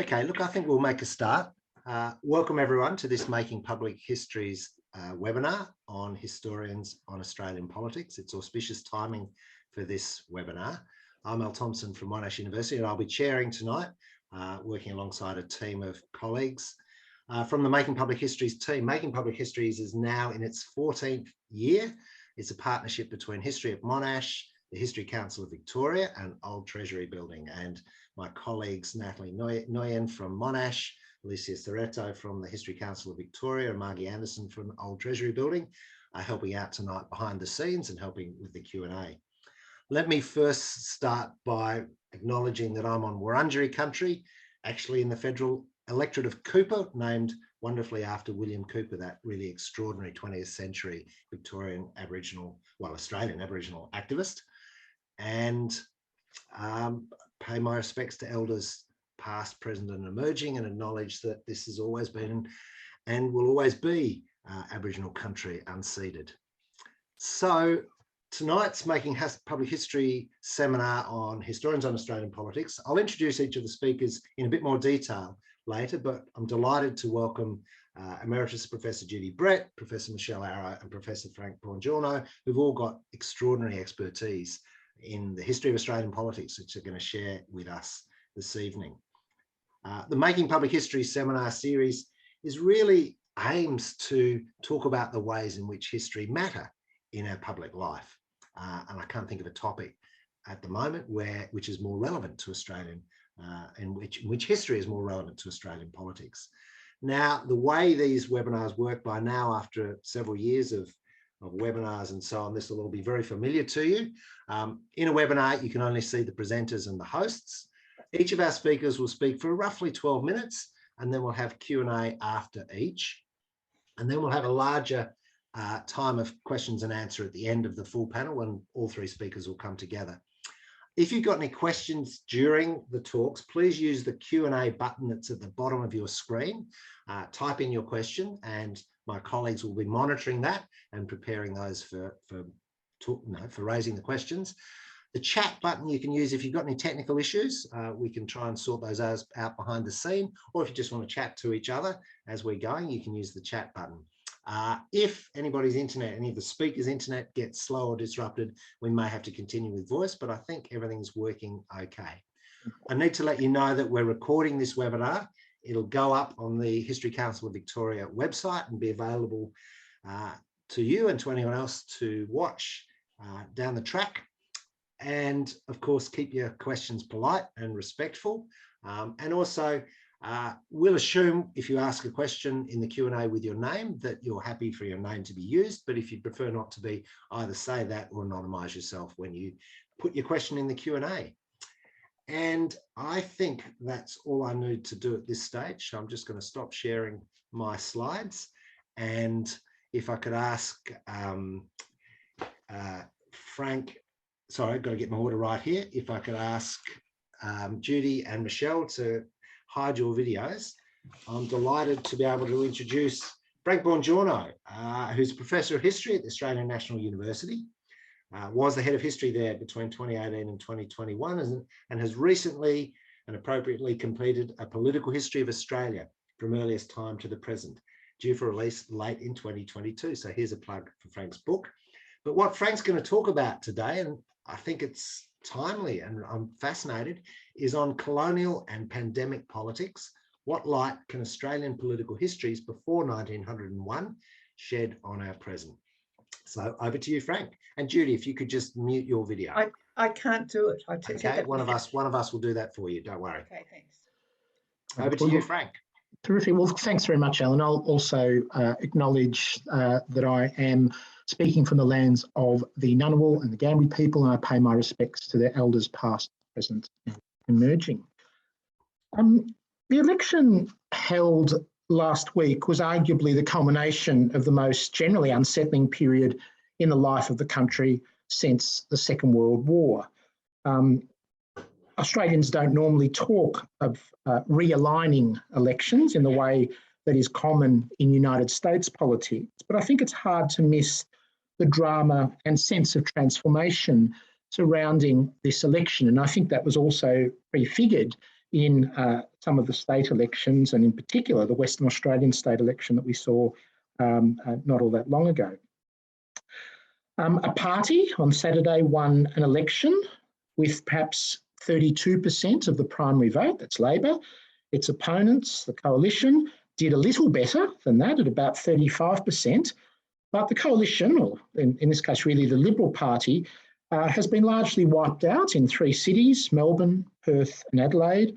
Okay, look, I think we'll make a start. Welcome everyone to this Making Public History's webinar on historians on Australian politics. It's auspicious timing for this webinar. I'm Al Thompson from Monash University and I'll be chairing tonight, working alongside a team of colleagues from the Making Public History's team. Making Public Histories is now in its 14th year. It's a partnership between History of Monash, the History Council of Victoria and Old Treasury Building. And my colleagues, Natalie Nguyen from Monash, Alicia Soretto from the History Council of Victoria and Margie Anderson from Old Treasury Building are helping out tonight behind the scenes and helping with the Q&A. Let me first start by acknowledging that I'm on Wurundjeri country, actually in the federal electorate of Cooper, named wonderfully after William Cooper, that really extraordinary 20th century Victorian Aboriginal, well, Australian Aboriginal activist. And pay my respects to elders past, present and emerging, and acknowledge that this has always been and will always be Aboriginal country unceded. So tonight's Making Public History seminar on historians on Australian politics. I'll introduce each of the speakers in a bit more detail later, but I'm delighted to welcome Emeritus Professor Judy Brett, Professor Michelle Arrow and Professor Frank Bongiorno, who've all got extraordinary expertise in the history of Australian politics, which they're going to share with us this evening. The Making Public History seminar series is really aims to talk about the ways in which history matter in our public life. And I can't think of a topic at the moment which is more relevant to Australian, in which history is more relevant to Australian politics. Now, the way these webinars work by now, after several years of webinars and so on, this will all be very familiar to you. In a webinar, you can only see the presenters and the hosts. Each of our speakers will speak for roughly 12 minutes, and then we'll have Q&A after each. And then we'll have a larger time of questions and answer at the end of the full panel when all three speakers will come together. If you've got any questions during the talks, please use the Q&A button that's at the bottom of your screen. Type in your question and my colleagues will be monitoring that and preparing those for raising the questions. The chat button you can use if you've got any technical issues. We can try and sort those out behind the scene, or if you just want to chat to each other as we're going, you can use the chat button. If anybody's internet, any of the speakers' internet gets slow or disrupted, we may have to continue with voice, but I think everything's working okay. I need to let you know that we're recording this webinar. It'll go up on the History Council of Victoria website and be available to you and to anyone else to watch down the track. And of course, keep your questions polite and respectful. And also, we'll assume if you ask a question in the Q&A with your name that you're happy for your name to be used. But if you prefer not to be, either say that or anonymise yourself when you put your question in the Q&A. And I think that's all I need to do at this stage. So I'm just going to stop sharing my slides. And if I could ask Frank, sorry, I've got to get my order right here. If I could ask Judy and Michelle to hide your videos. I'm delighted to be able to introduce Frank Bongiorno, who's a Professor of History at the Australian National University. Was the head of history there between 2018 and 2021 and has recently and appropriately completed a political history of Australia from earliest time to the present, due for release late in 2022. So here's a plug for Frank's book. But what Frank's going to talk about today, and I think it's timely and I'm fascinated, is on colonial and pandemic politics. What light can Australian political histories before 1901 shed on our present? So over to you, Frank. And Judy, if you could just mute your video. I can't do it. Okay, one of us will do that for you. Don't worry. Okay, thanks. Over to you, Frank. Terrific. Well, thanks very much, Alan. I'll also acknowledge that I am speaking from the lands of the Ngunnawal and the Ngambri people, and I pay my respects to their elders past, present and emerging. The election held last week was arguably the culmination of the most generally unsettling period in the life of the country since the Second World War. Australians don't normally talk of realigning elections in the way that is common in United States politics, but I think it's hard to miss the drama and sense of transformation surrounding this election. And I think that was also prefigured in some of the state elections, and in particular the Western Australian state election that we saw not all that long ago. A party on Saturday won an election with perhaps 32% of the primary vote, that's Labor. Its opponents, the Coalition, did a little better than that at about 35%, but the Coalition, or in this case really the Liberal Party, has been largely wiped out in 3 cities, Melbourne, Perth and Adelaide.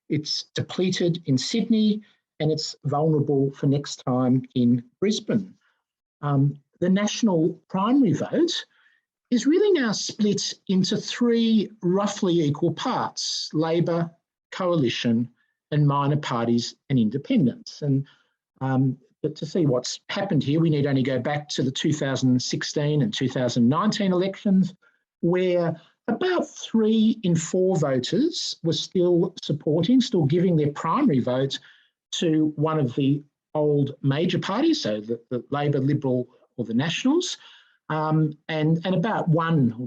It's depleted in Sydney and it's vulnerable for next time in Brisbane. The national primary vote is really now split into 3 roughly equal parts: Labor, Coalition and minor parties and independents. And but to see what's happened here, we need only go back to the 2016 and 2019 elections, where about 3 in 4 voters were still giving their primary vote to one of the old major parties, so the Labor, Liberal or the Nationals, and about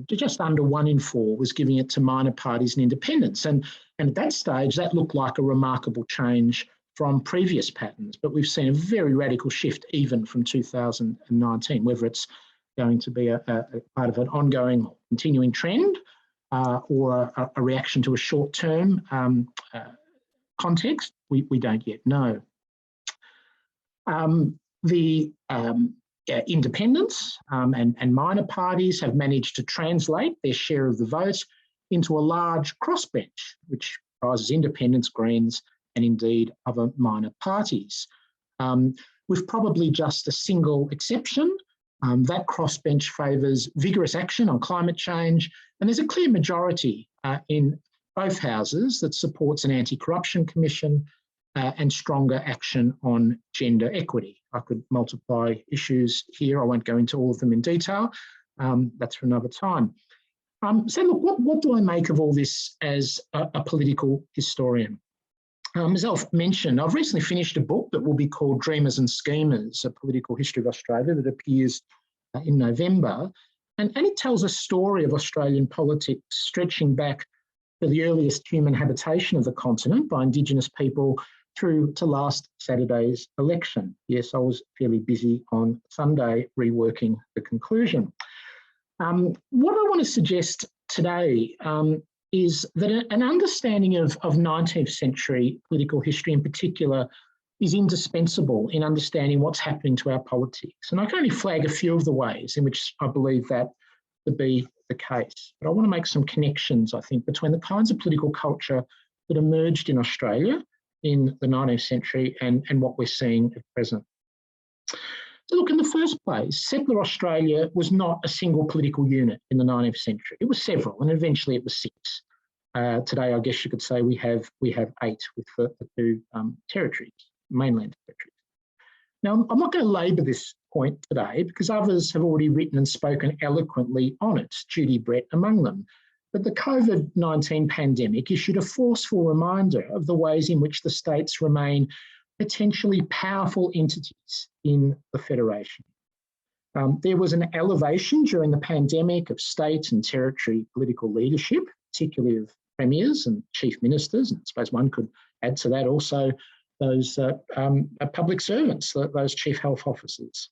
just under 1 in 4 was giving it to minor parties and independents. And at that stage, that looked like a remarkable change from previous patterns, but we've seen a very radical shift even from 2019, whether it's going to be a part of an ongoing, continuing trend or a reaction to a short-term context, we don't yet know. The independents and minor parties have managed to translate their share of the vote into a large crossbench, which comprises independents, Greens, and indeed other minor parties. With probably just a single exception, that crossbench favours vigorous action on climate change, and there's a clear majority in both houses that supports an anti-corruption commission and stronger action on gender equity. I could multiply issues here. I won't go into all of them in detail. That's for another time. So look, what do I make of all this as a political historian? As Alf mentioned, I've recently finished a book that will be called Dreamers and Schemers, A Political History of Australia, that appears in November. And it tells a story of Australian politics stretching back to the earliest human habitation of the continent by Indigenous people through to last Saturday's election. Yes, I was fairly busy on Sunday reworking the conclusion. What I want to suggest today is that an understanding of 19th century political history in particular is indispensable in understanding what's happening to our politics. And I can only flag a few of the ways in which I believe that to be the case. But I want to make some connections, I think, between the kinds of political culture that emerged in Australia in the 19th century and what we're seeing at present. So look, in the first place, settler Australia was not a single political unit in the 19th century. It was several, and eventually it was 6. Today, I guess you could say we have 8 with the 2 territories, mainland territories. Now, I'm not going to labour this point today because others have already written and spoken eloquently on it, Judy Brett among them. But the COVID-19 pandemic issued a forceful reminder of the ways in which the states remain potentially powerful entities in the Federation. There was an elevation during the pandemic of state and territory political leadership, particularly of premiers and chief ministers, and I suppose one could add to that also those public servants, those chief health officers.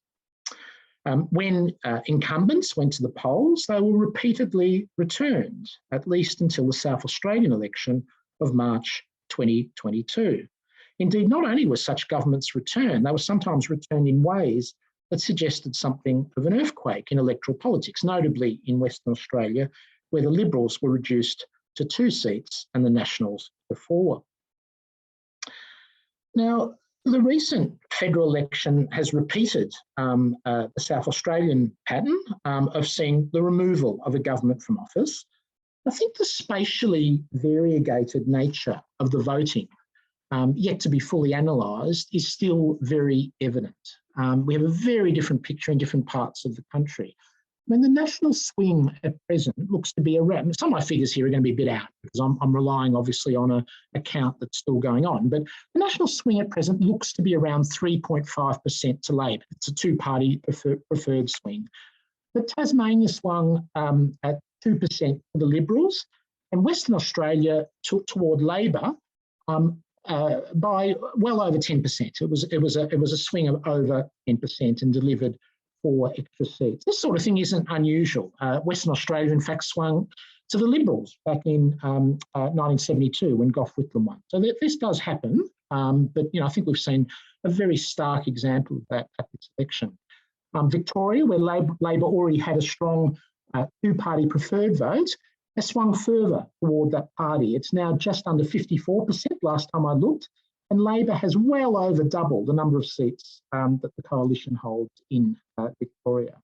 When incumbents went to the polls, they were repeatedly returned, at least until the South Australian election of March 2022. Indeed, not only were such governments returned, they were sometimes returned in ways that suggested something of an earthquake in electoral politics, notably in Western Australia, where the Liberals were reduced to 2 seats and the Nationals to 4. Now, the recent federal election has repeated the South Australian pattern of seeing the removal of a government from office. I think the spatially variegated nature of the voting, yet to be fully analysed, is still very evident. We have a very different picture in different parts of the country. I mean, the national swing at present looks to be around, some of my figures here are going to be a bit out because I'm relying obviously on an account that's still going on, but the national swing at present looks to be around 3.5% to Labor. It's a 2-party preferred swing. But Tasmania swung at 2% for the Liberals, and Western Australia toward Labor, by well over 10%. It was a swing of over 10% and delivered 4 extra seats. This sort of thing isn't unusual. Western Australia, in fact, swung to the Liberals back in 1972 when Gough Whitlam won. So this does happen, but I think we've seen a very stark example of that at this election. Victoria, where Labor already had a strong two-party preferred vote, has swung further toward that party. It's now just under 54% last time I looked, and Labor has well over doubled the number of seats that the coalition holds in Victoria.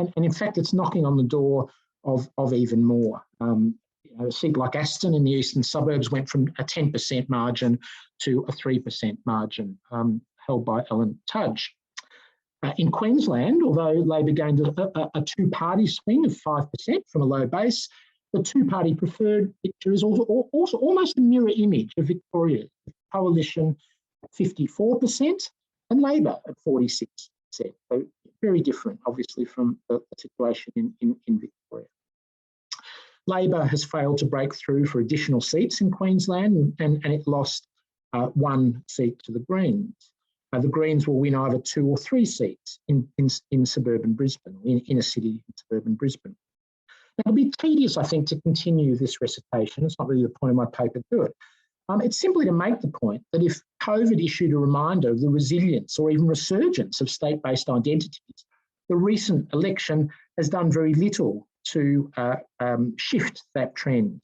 And in fact, it's knocking on the door of even more. A seat like Aston in the eastern suburbs went from a 10% margin to a 3% margin held by Ellen Tudge. In Queensland, although Labor gained a two-party swing of 5% from a low base, the two-party preferred picture is also almost a mirror image of Victoria. The coalition at 54% and Labor at 46%. So very different, obviously, from the situation in Victoria. Labor has failed to break through for additional seats in Queensland, and it lost 1 seat to the Greens. The Greens will win either 2 or 3 seats in suburban Brisbane, in inner city in suburban Brisbane. Now, it'll be tedious, I think, to continue this recitation. It's not really the point of my paper to do it. It's simply to make the point that if COVID issued a reminder of the resilience or even resurgence of state-based identities, the recent election has done very little to shift that trend.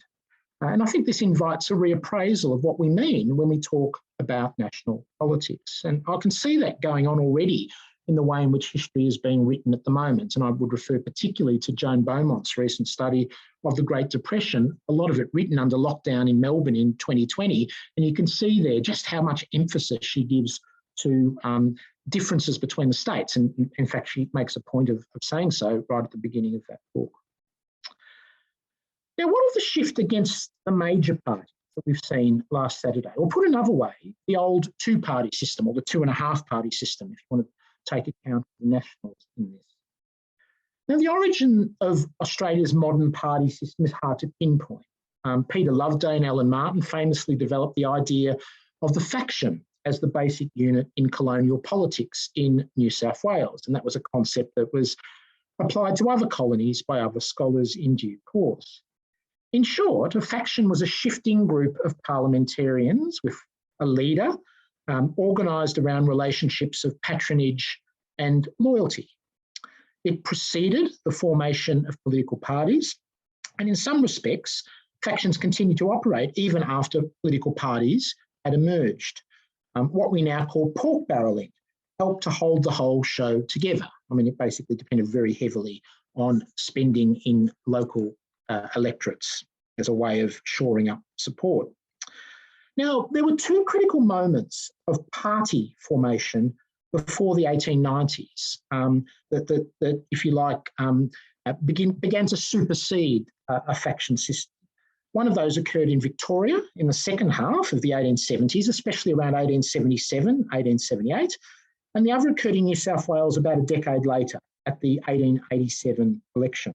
And I think this invites a reappraisal of what we mean when we talk about national politics. And I can see that going on already in the way in which history is being written at the moment. And I would refer particularly to Joan Beaumont's recent study of the Great Depression, a lot of it written under lockdown in Melbourne in 2020. And you can see there just how much emphasis she gives to differences between the states. And in fact, she makes a point of saying so right at the beginning of that book. Now, what of the shift against the major parties that we've seen last Saturday? Or put another way, the old two-party system or the 2.5-party system, if you want to take account of the Nationals in this. Now, the origin of Australia's modern party system is hard to pinpoint. Peter Loveday and Alan Martin famously developed the idea of the faction as the basic unit in colonial politics in New South Wales, and that was a concept that was applied to other colonies by other scholars in due course. In short, a faction was a shifting group of parliamentarians with a leader organised around relationships of patronage and loyalty. It preceded the formation of political parties, and in some respects, factions continued to operate even after political parties had emerged. What we now call pork barrelling helped to hold the whole show together. I mean, it basically depended very heavily on spending in local electorates as a way of shoring up support. Now, there were 2 critical moments of party formation before the 1890s that, if you like, began to supersede a faction system. One of those occurred in Victoria in the second half of the 1870s, especially around 1877, 1878, and the other occurred in New South Wales about a decade later at the 1887 election.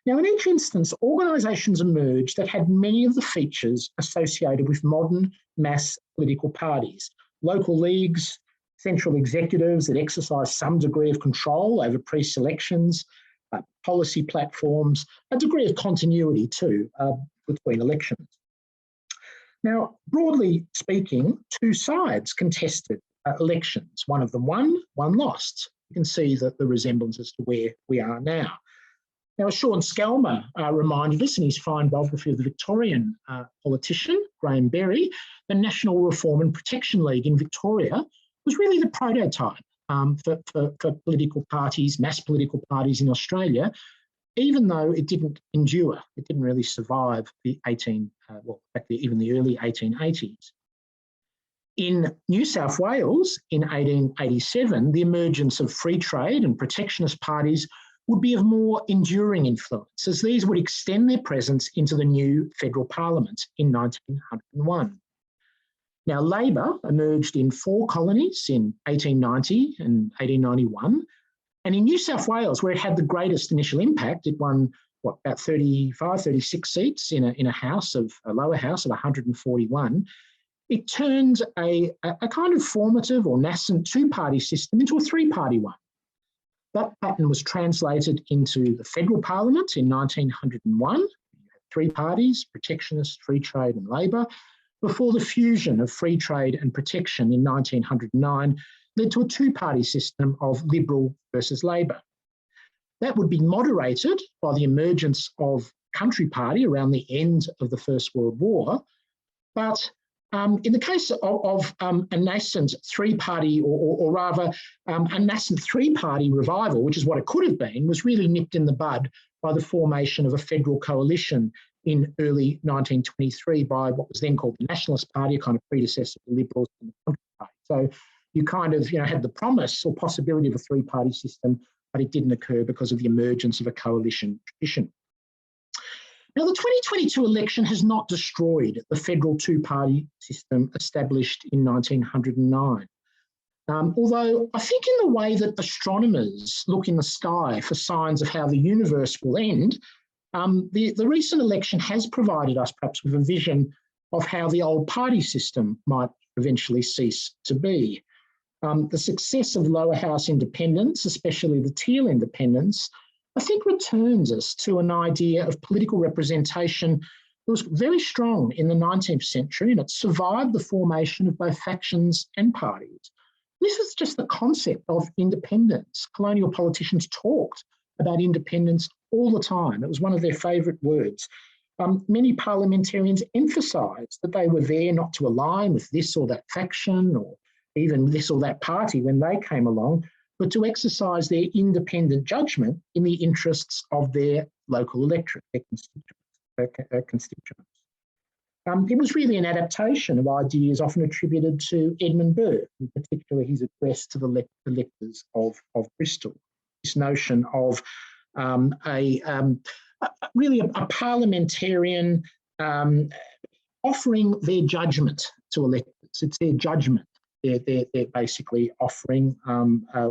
Now, in each instance, organisations emerged that had many of the features associated with modern mass political parties: local leagues, central executives that exercised some degree of control over pre-selections, policy platforms, a degree of continuity too between elections. Now, broadly speaking, 2 sides contested elections. One of them won, one lost. You can see that the resemblances to where we are now. Now, as Sean Scalmer reminded us in his fine biography of the Victorian politician, Graham Berry, the National Reform and Protection League in Victoria was really the prototype for political parties, mass political parties in Australia, even though it didn't endure. It didn't really survive the even the early 1880s. In New South Wales in 1887, the emergence of free trade and protectionist parties would be of more enduring influence, as these would extend their presence into the new federal parliament in 1901. Now, Labor emerged in 4 colonies in 1890 and 1891, and in New South Wales, where it had the greatest initial impact, it won about 35, 36 seats in a lower house of 141. it turned a kind of formative or nascent two-party system into a three-party one. That pattern was translated into the federal parliament in 1901. Three parties, protectionist, free trade and Labor, before the fusion of free trade and protection in 1909 led to a two-party system of Liberal versus Labor. That would be moderated by the emergence of Country Party around the end of the First World War. But in the case of a nascent three-party, or rather a nascent three-party revival, which is what it could have been, was really nipped in the bud by the formation of a federal coalition in early 1923 by what was then called the Nationalist Party, a kind of predecessor of the Liberals and the Country Party. So you kind of had the promise or possibility of a three-party system, but it didn't occur because of the emergence of a coalition tradition. Now, the 2022 election has not destroyed the federal two-party system established in 1909. Although I think in the way that astronomers look in the sky for signs of how the universe will end, the recent election has provided us perhaps with a vision of how the old party system might eventually cease to be. The success of lower house independence, especially the Teal independence, I think returns us to an idea of political representation that was very strong in the 19th century, and it survived the formation of both factions and parties. This was just the concept of independence. Colonial politicians talked about independence all the time. It was one of their favourite words. Many parliamentarians emphasised that they were there not to align with this or that faction or even this or that party when they came along, but to exercise their independent judgment in the interests of their local electorate, their constituents. It was really an adaptation of ideas often attributed to Edmund Burke, in particular his address to the electors of Bristol. This notion of really a parliamentarian offering their judgment to electors. It's their judgment they're basically offering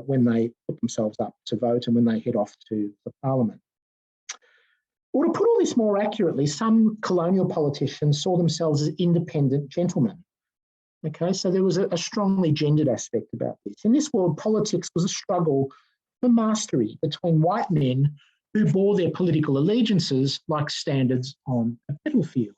when they put themselves up to vote and when they head off to the parliament. Or to put all this more accurately, some colonial politicians saw themselves as independent gentlemen. Okay, so there was a strongly gendered aspect about this. In this world, politics was a struggle for mastery between white men who bore their political allegiances like standards on a battlefield.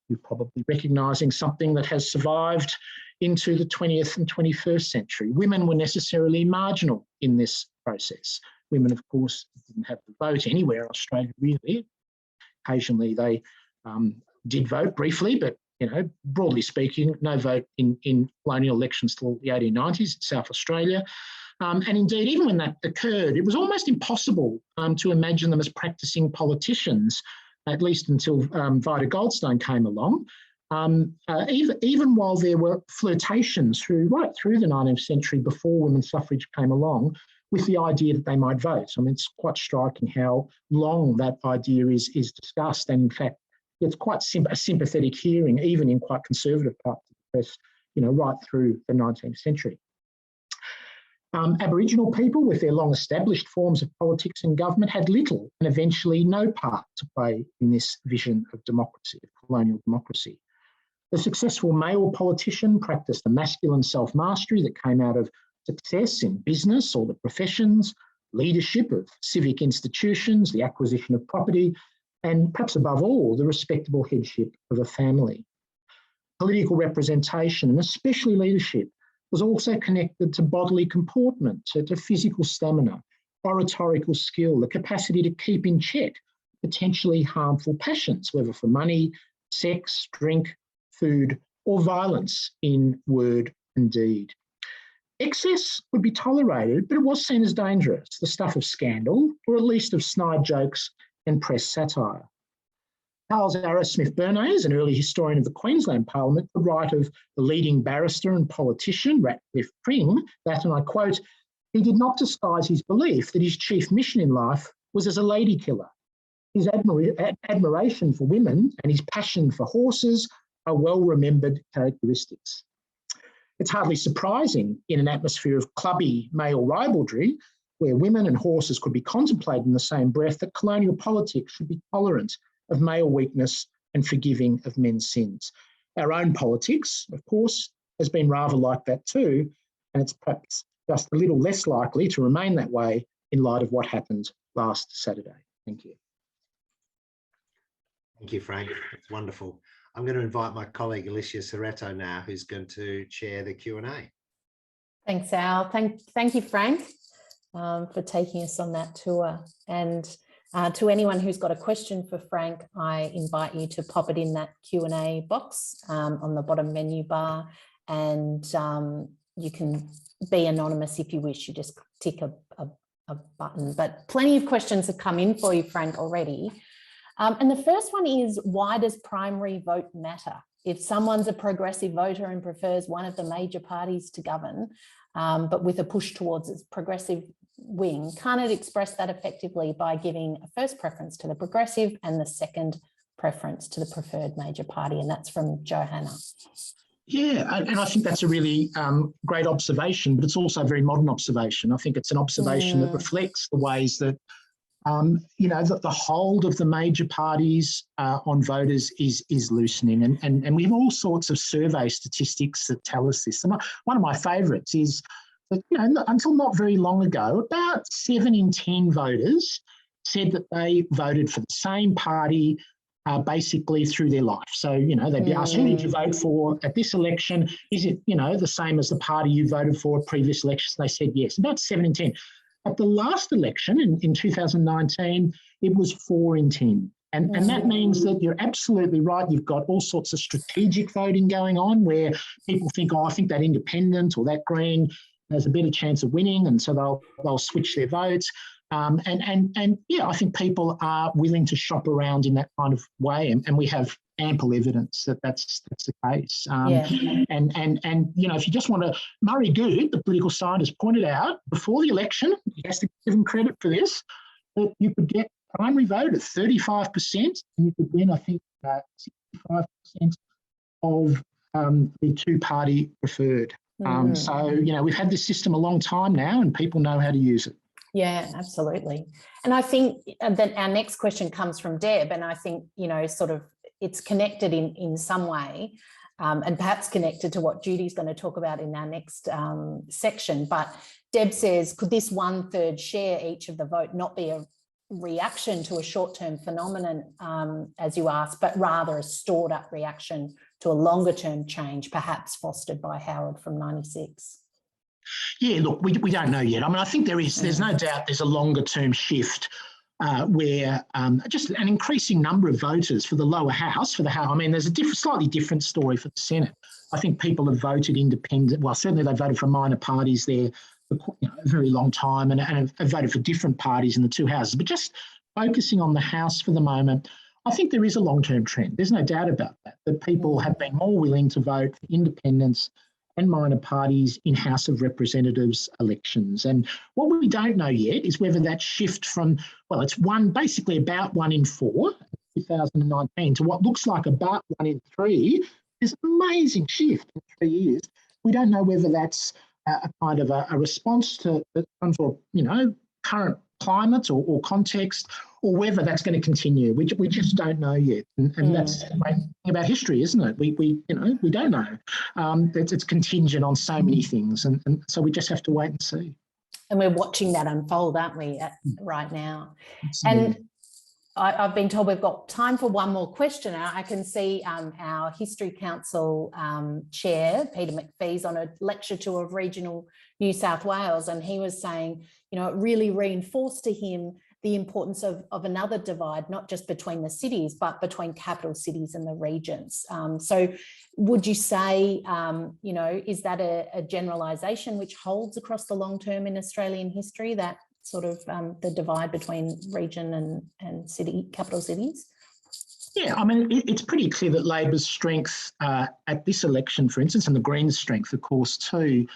You're probably recognising something that has survived into the 20th and 21st century. Women were necessarily marginal in this process. Women, of course, didn't have the vote anywhere in Australia, really. Occasionally they did vote briefly, but broadly speaking, no vote in colonial elections till the 1890s in South Australia. And indeed, even when that occurred, it was almost impossible to imagine them as practising politicians, at least until Vida Goldstone came along. Even while there were flirtations right through the 19th century before women's suffrage came along with the idea that they might vote. I mean, it's quite striking how long that idea is discussed, and in fact, it's quite a sympathetic hearing, even in quite conservative parts of the press, right through the 19th century. Aboriginal people, with their long-established forms of politics and government, had little and eventually no part to play in this vision of democracy, of colonial democracy. The successful male politician practiced a masculine self-mastery that came out of success in business or the professions, leadership of civic institutions, the acquisition of property, and perhaps above all, the respectable headship of a family. Political representation, and especially leadership, was also connected to bodily comportment, to physical stamina, oratorical skill, the capacity to keep in check potentially harmful passions, whether for money, sex, drink, food, or violence in word and deed. Excess would be tolerated, but it was seen as dangerous, the stuff of scandal, or at least of snide jokes and press satire. Charles Arrowsmith Bernays, an early historian of the Queensland Parliament, would write of the leading barrister and politician, Ratcliffe Pring, that, and I quote, "He did not disguise his belief that his chief mission in life was as a lady killer. His admiration for women and his passion for horses are well-remembered characteristics." It's hardly surprising in an atmosphere of clubby male ribaldry, where women and horses could be contemplated in the same breath, that colonial politics should be tolerant of male weakness and forgiving of men's sins. Our own politics, of course, has been rather like that too, and it's perhaps just a little less likely to remain that way in light of what happened last Saturday. Thank you. Thank you, Frank. It's wonderful. I'm going to invite my colleague Alicia Serrato now, who's going to chair the Q&A. Thanks, Al. Thank you, Frank, for taking us on that tour. And to anyone who's got a question for Frank, I invite you to pop it in that Q&A box on the bottom menu bar, and you can be anonymous if you wish. You just tick a button. But plenty of questions have come in for you, Frank, already. And the first one is, why does primary vote matter? If someone's a progressive voter and prefers one of the major parties to govern, but with a push towards its progressive wing, can't it express that effectively by giving a first preference to the progressive and the second preference to the preferred major party? And that's from Johanna. Yeah, and I think that's a really great observation, but it's also a very modern observation. I think it's an observation that reflects the ways that, you know, that the hold of the major parties on voters is loosening. And we have all sorts of survey statistics that tell us this. And one of my favourites is that, you know, until not very long ago, about 7 in 10 voters said that they voted for the same party basically through their life. So, you know, they'd be asked, who did you vote for at this election? Is it, you know, the same as the party you voted for at previous elections? They said yes, about 7 in 10. At the last election in 2019, it was 4 in 10. And that means that you're absolutely right. You've got all sorts of strategic voting going on where people think, oh, I think that independent or that Green has a better chance of winning, and so they'll switch their votes. And yeah, I think people are willing to shop around in that kind of way, and we have ample evidence that that's the case. And you know, if you just want to, Murray Goode, the political scientist, pointed out before the election, he has to give him credit for this, that you could get primary vote at 35%, and you could win, I think, 65% of the two-party preferred. So, you know, we've had this system a long time now, and people know how to use it. Yeah, absolutely. And I think that our next question comes from Deb, and I think, you know, sort of it's connected in some way, and perhaps connected to what Judy's going to talk about in our next section. But Deb says, could this 1/3 share each of the vote not be a reaction to a short-term phenomenon, as you asked, but rather a stored-up reaction to a longer-term change, perhaps fostered by Howard from 96? Yeah, look, we don't know yet. I mean, I think there's no doubt there's a longer-term shift where just an increasing number of voters for the lower house, I mean, there's a slightly different story for the Senate. I think people have voted independent. Well, certainly they voted for minor parties there for, you know, a very long time, and have voted for different parties in the two houses. But just focusing on the House for the moment, I think there is a long-term trend. There's no doubt about that people have been more willing to vote for independents and minor parties in House of Representatives elections. And what we don't know yet is whether that shift from, well, it's basically about 1 in 4 in 2019 to what looks like about 1 in 3 is an amazing shift in 3 years. We don't know whether that's a kind of a response to some sort of, you know, current climate or context, or whether that's going to continue. We just don't know yet, and that's the great thing about history, isn't it? We you know, we don't know. It's contingent on so many things, and so we just have to wait and see. And we're watching that unfold, aren't we, right now? Absolutely. And I've been told we've got time for one more question. I can see our History Council chair, Peter McPhee's, on a lecture tour of regional New South Wales, and he was saying, you know, it really reinforced to him the importance of another divide, not just between the cities, but between capital cities and the regions. So would you say, you know, is that a generalisation which holds across the long term in Australian history, that sort of the divide between region and city, capital cities? Yeah, I mean, it's pretty clear that Labor's strength at this election, for instance, and the Greens' strength, of course, too,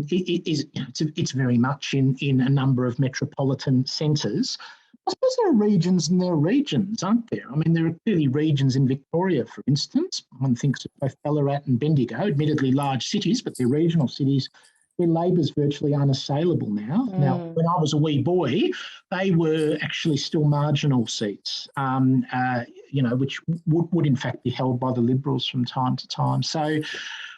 it's very much in a number of metropolitan centres. I suppose there are regions and there are regions, aren't there? I mean, there are clearly regions in Victoria, for instance. One thinks of both Ballarat and Bendigo, admittedly large cities, but they're regional cities where Labor's virtually unassailable now. Now, when I was a wee boy, they were actually still marginal seats. which would in fact be held by the Liberals from time to time. So,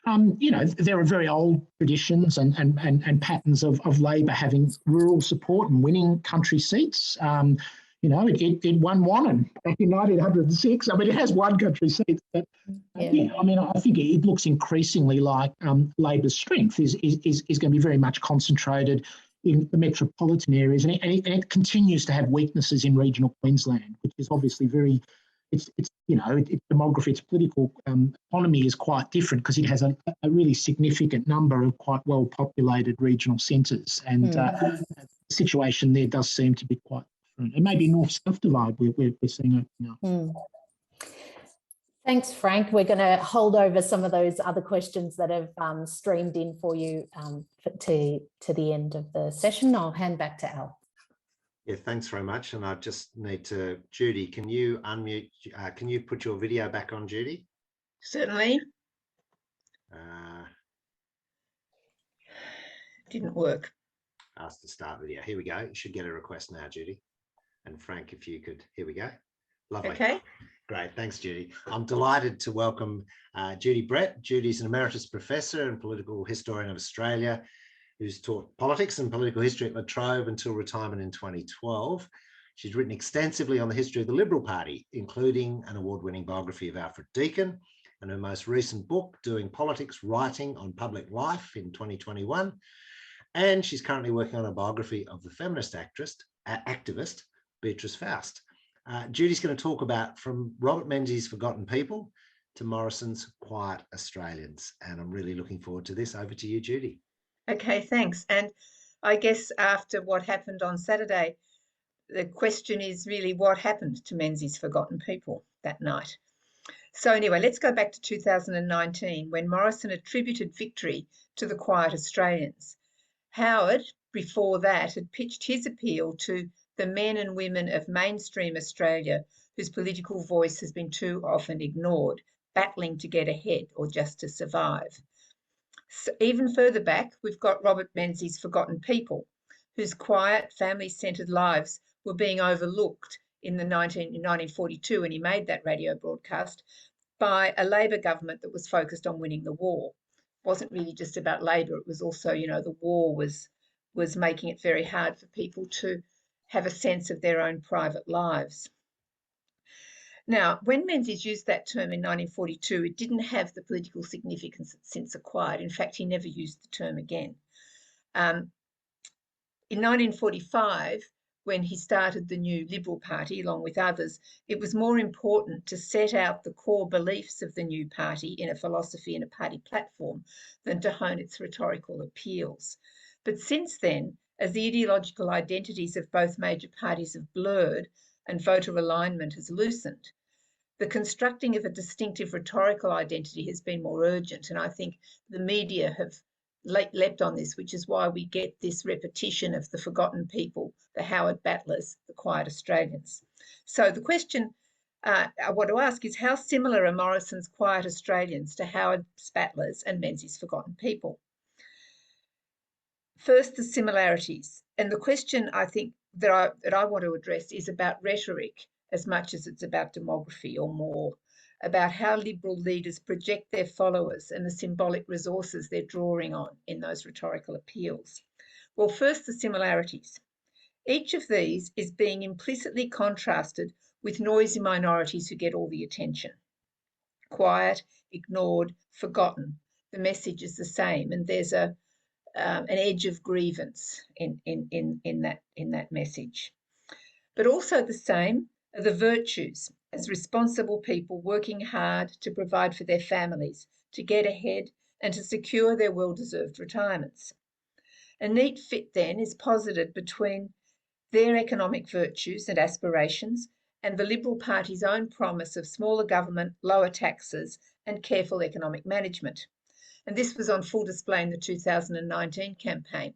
there are very old traditions and patterns of Labor having rural support and winning country seats. It won one back in 1906. I mean, it has won country seats, but I think it looks increasingly like Labor's strength is going to be very much concentrated in the metropolitan areas, and it continues to have weaknesses in regional Queensland, which is obviously very. Its demography, its political economy is quite different because it has a really significant number of quite well-populated regional centres, and the situation there does seem to be quite different. And maybe north-south divide we're seeing open up. Thanks, Frank. We're going to hold over some of those other questions that have streamed in for you to the end of the session. I'll hand back to Al. Yeah, thanks very much. And I just need to, Judy, can you unmute, can you put your video back on, Judy? Certainly. Didn't work. Ask to start video. Here we go. You should get a request now, Judy. And Frank, if you could, here we go. Lovely. Okay. Great. Thanks, Judy. I'm delighted to welcome Judy Brett. Judy's an emeritus professor and political historian of Australia, who's taught politics and political history at La Trobe until retirement in 2012. She's written extensively on the history of the Liberal Party, including an award-winning biography of Alfred Deakin, and her most recent book, Doing Politics, Writing on Public Life, in 2021. And she's currently working on a biography of the feminist activist, Beatrice Faust. Judy's going to talk about from Robert Menzies' Forgotten People to Morrison's Quiet Australians. And I'm really looking forward to this. Over to you, Judy. Okay, thanks. And I guess after what happened on Saturday, the question is really what happened to Menzies' Forgotten People that night. So anyway, let's go back to 2019 when Morrison attributed victory to the Quiet Australians. Howard, before that, had pitched his appeal to the men and women of mainstream Australia whose political voice has been too often ignored, battling to get ahead or just to survive. So even further back, we've got Robert Menzies' Forgotten People, whose quiet, family-centred lives were being overlooked in 1942 when he made that radio broadcast by a Labor government that was focused on winning the war. It wasn't really just about Labor, it was also, the war was making it very hard for people to have a sense of their own private lives. Now, when Menzies used that term in 1942, it didn't have the political significance it's since acquired. In fact, he never used the term again. In 1945, when he started the new Liberal Party, along with others, it was more important to set out the core beliefs of the new party in a philosophy and a party platform than to hone its rhetorical appeals. But since then, as the ideological identities of both major parties have blurred and voter alignment has loosened, the constructing of a distinctive rhetorical identity has been more urgent. And I think the media have leapt on this, which is why we get this repetition of the forgotten people, the Howard battlers, the Quiet Australians. So the question I want to ask is, how similar are Morrison's Quiet Australians to Howard's battlers and Menzies' Forgotten People? First, the similarities. And the question I think that I want to address is about rhetoric as much as it's about demography, or more, about how Liberal leaders project their followers and the symbolic resources they're drawing on in those rhetorical appeals. Well, first, the similarities. Each of these is being implicitly contrasted with noisy minorities who get all the attention. Quiet, ignored, forgotten. The message is the same, and there's an edge of grievance in that message. But also the same are the virtues, as responsible people working hard to provide for their families, to get ahead and to secure their well-deserved retirements. A neat fit then is posited between their economic virtues and aspirations and the Liberal Party's own promise of smaller government, lower taxes and careful economic management. And this was on full display in the 2019 campaign.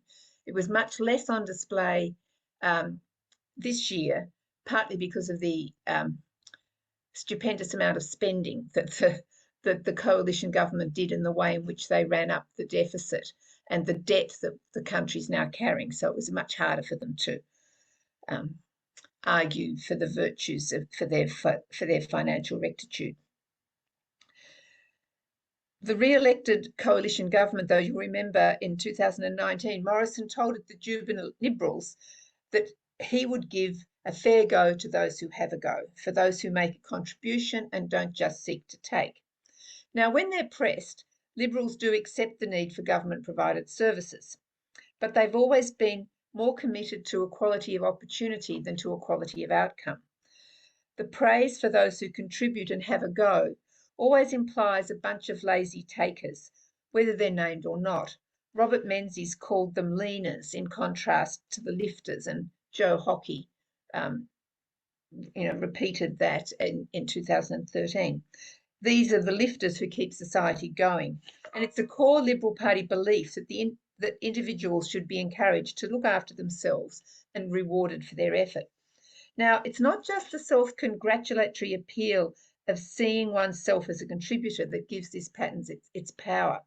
It was much less on display this year, partly because of the stupendous amount of spending that the coalition government did and the way in which they ran up the deficit and the debt that the country's now carrying. So it was much harder for them to argue for the virtues for their financial rectitude. The re-elected coalition government, though, you remember in 2019, Morrison told the juvenile Liberals that he would give a fair go to those who have a go, for those who make a contribution and don't just seek to take. Now, when they're pressed, Liberals do accept the need for government-provided services, but they've always been more committed to equality of opportunity than to equality of outcome. The praise for those who contribute and have a go always implies a bunch of lazy takers, whether they're named or not. Robert Menzies called them leaners in contrast to the lifters, and Joe Hockey repeated that in 2013. These are the lifters who keep society going. And it's a core Liberal Party belief that individuals should be encouraged to look after themselves and rewarded for their effort. Now, it's not just the self-congratulatory appeal of seeing oneself as a contributor that gives this pattern its power.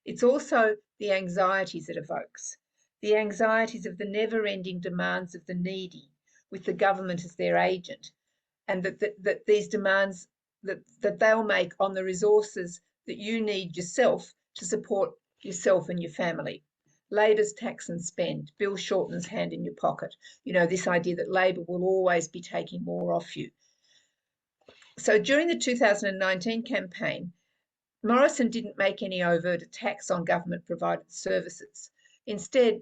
It's also the anxieties it evokes, the anxieties of the never-ending demands of the needy, with the government as their agent, and that these demands that they'll make on the resources that you need yourself to support yourself and your family. Labor's tax and spend, Bill Shorten's hand in your pocket. This idea that Labor will always be taking more off you. So during the 2019 campaign, Morrison didn't make any overt attacks on government-provided services. Instead,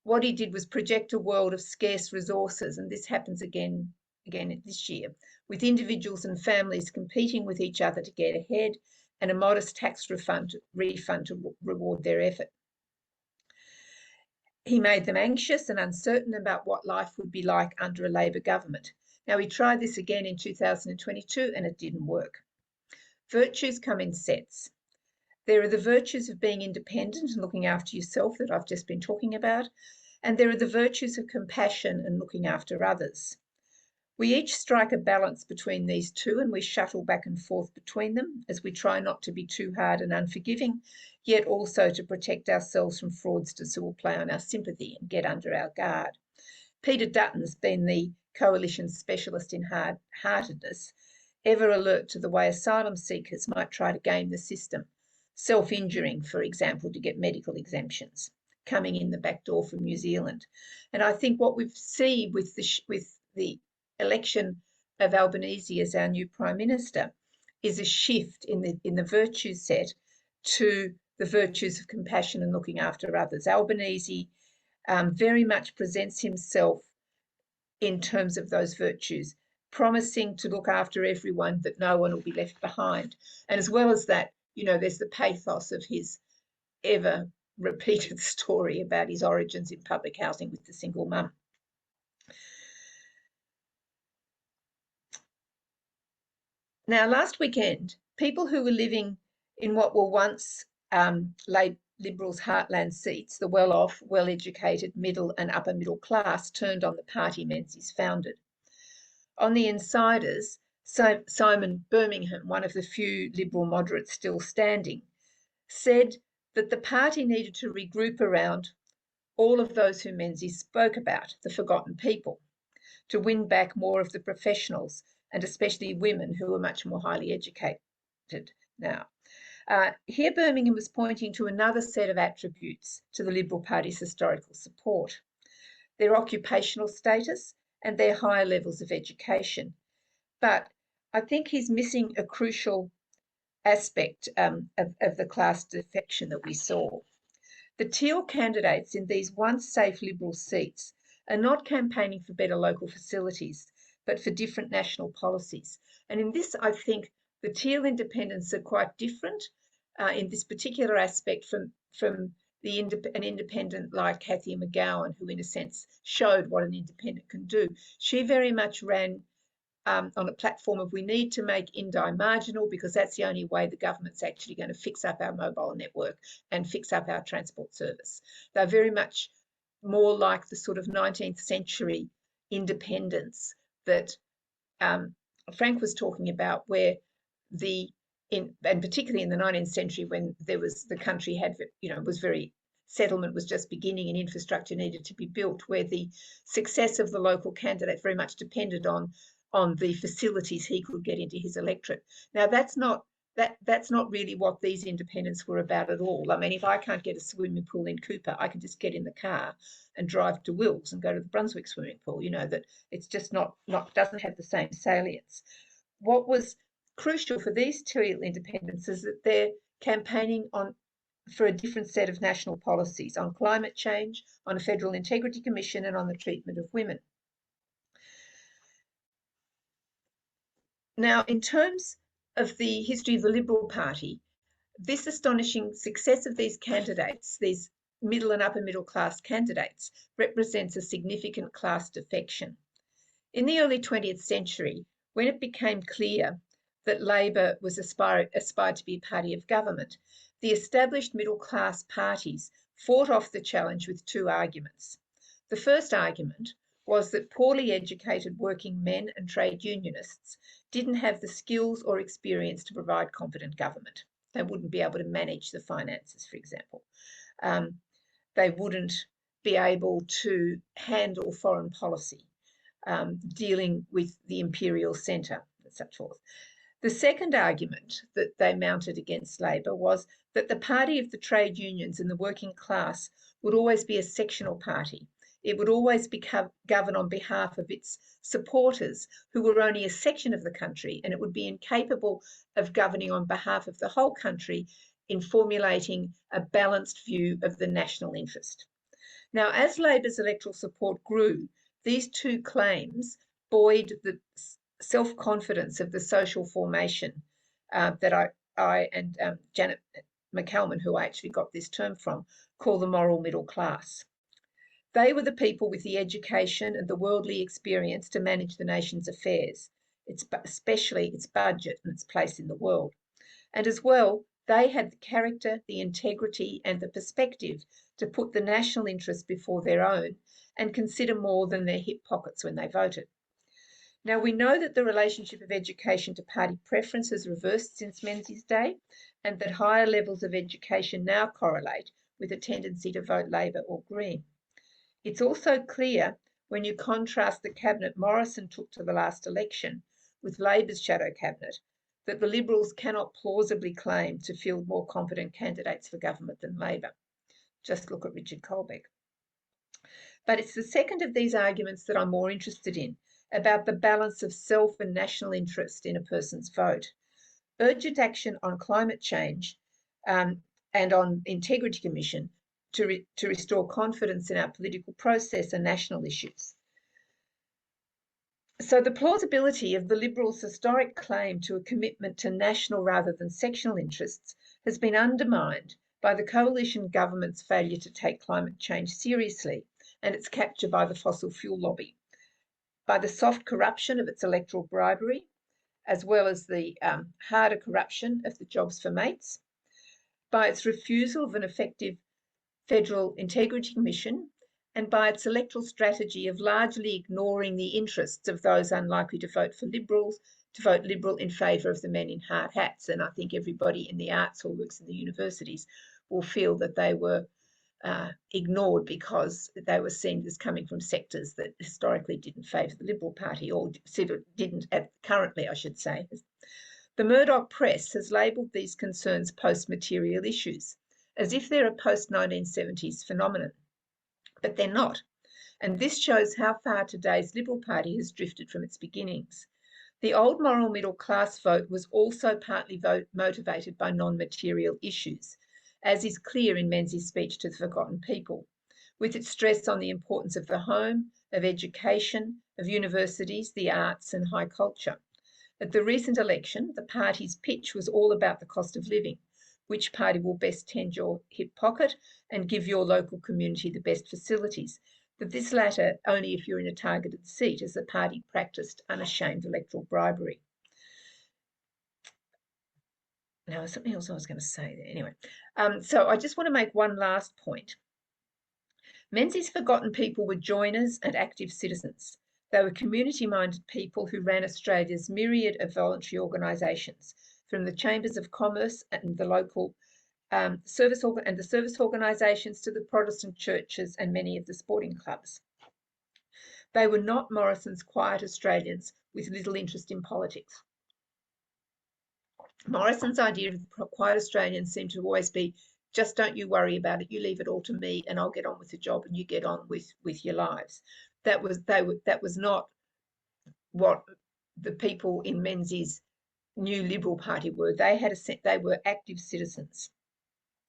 what he did was project a world of scarce resources, and this happens again this year, with individuals and families competing with each other to get ahead, and a modest tax refund to reward their effort. He made them anxious and uncertain about what life would be like under a Labor government. Now, he tried this again in 2022 and it didn't work. Virtues come in sets. There are the virtues of being independent and looking after yourself that I've just been talking about, and there are the virtues of compassion and looking after others. We each strike a balance between these two, and we shuttle back and forth between them as we try not to be too hard and unforgiving, yet also to protect ourselves from fraudsters who will play on our sympathy and get under our guard. Peter Dutton's been the coalition's specialist in hard-heartedness, ever alert to the way asylum seekers might try to game the system, self-injuring, for example, to get medical exemptions, coming in the back door from New Zealand. And I think what we've seen with the election of Albanese as our new Prime Minister is a shift in the virtue set to the virtues of compassion and looking after others. Albanese very much presents himself in terms of those virtues, promising to look after everyone, that no one will be left behind. And as well as that, there's the pathos of his ever repeated story about his origins in public housing with the single mum. Now, last weekend, people who were living in what were once Liberals' heartland seats, the well-off, well-educated middle and upper middle class, turned on the party Menzies founded. On the insiders, Simon Birmingham, one of the few Liberal moderates still standing, said that the party needed to regroup around all of those who Menzies spoke about, the forgotten people, to win back more of the professionals, and especially women who are much more highly educated now. Here, Birmingham was pointing to another set of attributes to the Liberal Party's historical support: their occupational status and their higher levels of education. But I think he's missing a crucial aspect of the class defection that we saw. The Teal candidates in these once safe Liberal seats are not campaigning for better local facilities, but for different national policies. And in this, I think the Teal independents are quite different in this particular aspect from an independent like Cathy McGowan, who in a sense showed what an independent can do. She very much ran on a platform of we need to make Indi marginal, because that's the only way the government's actually going to fix up our mobile network and fix up our transport service. They're very much more like the sort of 19th century independence that Frank was talking about, where and particularly in the 19th century, when the country had, was very settlement was just beginning and infrastructure needed to be built, where the success of the local candidate very much depended on the facilities he could get into his electorate. Now, that's not really what these independents were about at all. I mean, if I can't get a swimming pool in Cooper, I can just get in the car and drive to Wills and go to the Brunswick swimming pool. You know, that it's just not doesn't have the same salience. What was crucial for these two independents is that they're campaigning for a different set of national policies on climate change, on a Federal Integrity Commission, and on the treatment of women. Now, in terms of the history of the Liberal Party, this astonishing success of these candidates, these middle and upper middle class candidates, represents a significant class defection. In the early 20th century, when it became clear that Labor was aspired to be a party of government, the established middle class parties fought off the challenge with two arguments. The first argument was that poorly educated working men and trade unionists didn't have the skills or experience to provide competent government. They wouldn't be able to manage the finances, for example. They wouldn't be able to handle foreign policy, dealing with the imperial centre and so forth. The second argument that they mounted against Labor was that the party of the trade unions and the working class would always be a sectional party. It would always govern on behalf of its supporters, who were only a section of the country, and it would be incapable of governing on behalf of the whole country in formulating a balanced view of the national interest. Now, as Labor's electoral support grew, these two claims buoyed the self-confidence of the social formation that I and Janet McCalman, who I actually got this term from, call the moral middle class. They were the people with the education and the worldly experience to manage the nation's affairs, especially its budget and its place in the world. And as well, they had the character, the integrity, and the perspective to put the national interest before their own and consider more than their hip pockets when they voted. Now, we know that the relationship of education to party preference has reversed since Menzies' day, and that higher levels of education now correlate with a tendency to vote Labor or Green. It's also clear when you contrast the cabinet Morrison took to the last election with Labor's shadow cabinet that the Liberals cannot plausibly claim to field more competent candidates for government than Labor. Just look at Richard Colbeck. But it's the second of these arguments that I'm more interested in, about the balance of self and national interest in a person's vote. Urgent action on climate change and on Integrity Commission to restore confidence in our political process and national issues. So the plausibility of the Liberals' historic claim to a commitment to national rather than sectional interests has been undermined by the coalition government's failure to take climate change seriously and its capture by the fossil fuel lobby, by the soft corruption of its electoral bribery, as well as the harder corruption of the Jobs for Mates, by its refusal of an effective Federal Integrity Commission, and by its electoral strategy of largely ignoring the interests of those unlikely to vote for Liberals, to vote Liberal in favour of the men in hard hats. And I think everybody in the arts or works in the universities will feel that they were ignored because they were seen as coming from sectors that historically didn't favour the Liberal Party, or didn't currently, I should say. The Murdoch press has labelled these concerns post-material issues, as if they're a post-1970s phenomenon, but they're not. And this shows how far today's Liberal Party has drifted from its beginnings. The old moral middle class vote was also partly motivated by non-material issues, as is clear in Menzies' speech to the forgotten people, with its stress on the importance of the home, of education, of universities, the arts and high culture. At the recent election, the party's pitch was all about the cost of living, which party will best tend your hip pocket and give your local community the best facilities, but this latter only if you're in a targeted seat, as the party practised unashamed electoral bribery. Now, something else I was going to say there. Anyway, so I just want to make one last point. Menzies' forgotten people were joiners and active citizens. They were community-minded people who ran Australia's myriad of voluntary organisations, from the Chambers of Commerce and the local the service organisations to the Protestant churches and many of the sporting clubs. They were not Morrison's quiet Australians with little interest in politics. Morrison's idea of the quiet Australian seemed to always be, just don't you worry about it, you leave it all to me and I'll get on with the job and you get on with your lives. That was not what the people in Menzies' new Liberal Party were. They were active citizens.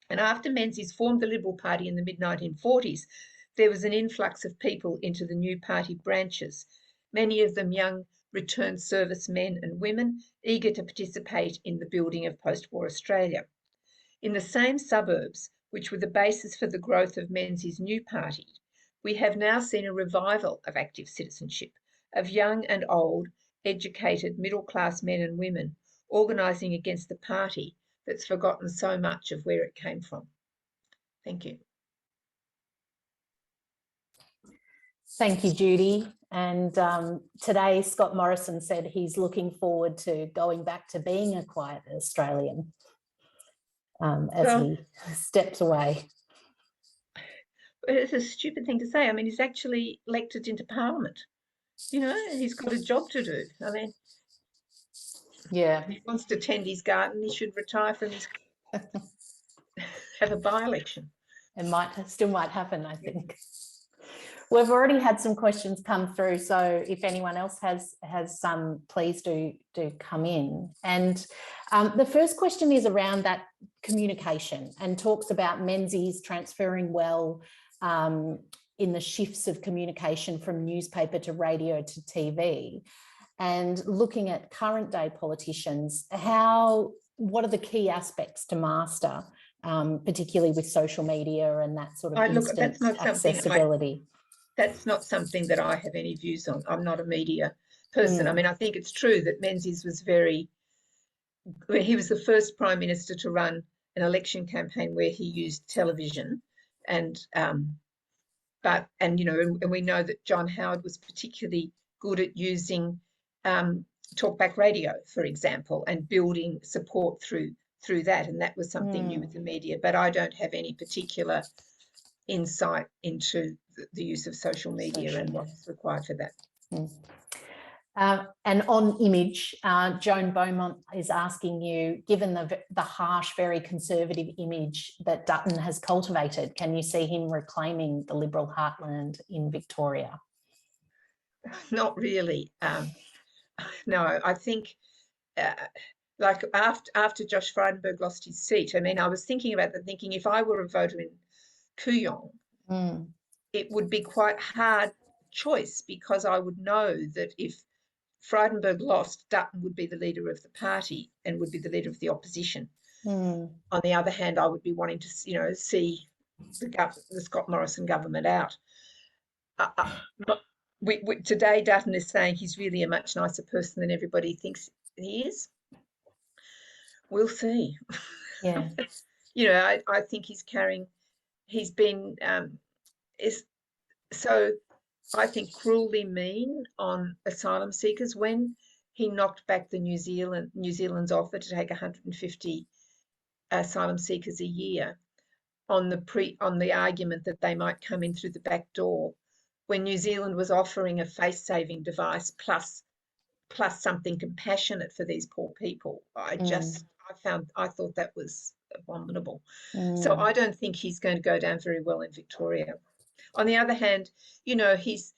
And after Menzies formed the Liberal Party in the mid-1940s, there was an influx of people into the new party branches, many of them young returned servicemen and women eager to participate in the building of post-war Australia. In the same suburbs, which were the basis for the growth of Menzies' new party, we have now seen a revival of active citizenship, of young and old, educated middle-class men and women organising against the party that's forgotten so much of where it came from. Thank you. Thank you, Judy. And today, Scott Morrison said he's looking forward to going back to being a quiet Australian as he steps away. It's a stupid thing to say. I mean, he's actually elected into Parliament. You know, he's got a job to do. I mean, yeah, if he wants to tend his garden, he should retire from his have a by-election. It still might happen, I think. We've already had some questions come through, so if anyone else has some, please do come in. And the first question is around that communication and talks about Menzies transferring well in the shifts of communication from newspaper to radio to TV, and looking at current day politicians, what are the key aspects to master, particularly with social media and that sort of instant accessibility? That's not something that I have any views on. I'm not a media person. I mean, I think it's true that Menzies was he was the first Prime Minister to run an election campaign where he used television, and we know that John Howard was particularly good at using talkback radio, for example, and building support through that, and that was something new with the media. But I don't have any particular insight into the use of social media and what's required for that. And on image, Joan Beaumont is asking you, given the harsh, very conservative image that Dutton has cultivated, can you see him reclaiming the Liberal heartland in Victoria? Not really. No, I think like after Josh Frydenberg lost his seat, I mean, I was thinking about that, thinking if I were a voter in Kooyong, it would be quite hard choice, because I would know that if Frydenberg lost, Dutton would be the leader of the party and would be the leader of the opposition. On the other hand, I would be wanting to, see the Scott Morrison government out. Today, Dutton is saying he's really a much nicer person than everybody thinks he is. We'll see. Yeah. I think he's been I think cruelly mean on asylum seekers when he knocked back the New Zealand's offer to take 150 asylum seekers a year on the argument that they might come in through the back door, when New Zealand was offering a face-saving device plus something compassionate for these poor people. I thought that was abominable. So I don't think he's going to go down very well in Victoria. On the other hand, he's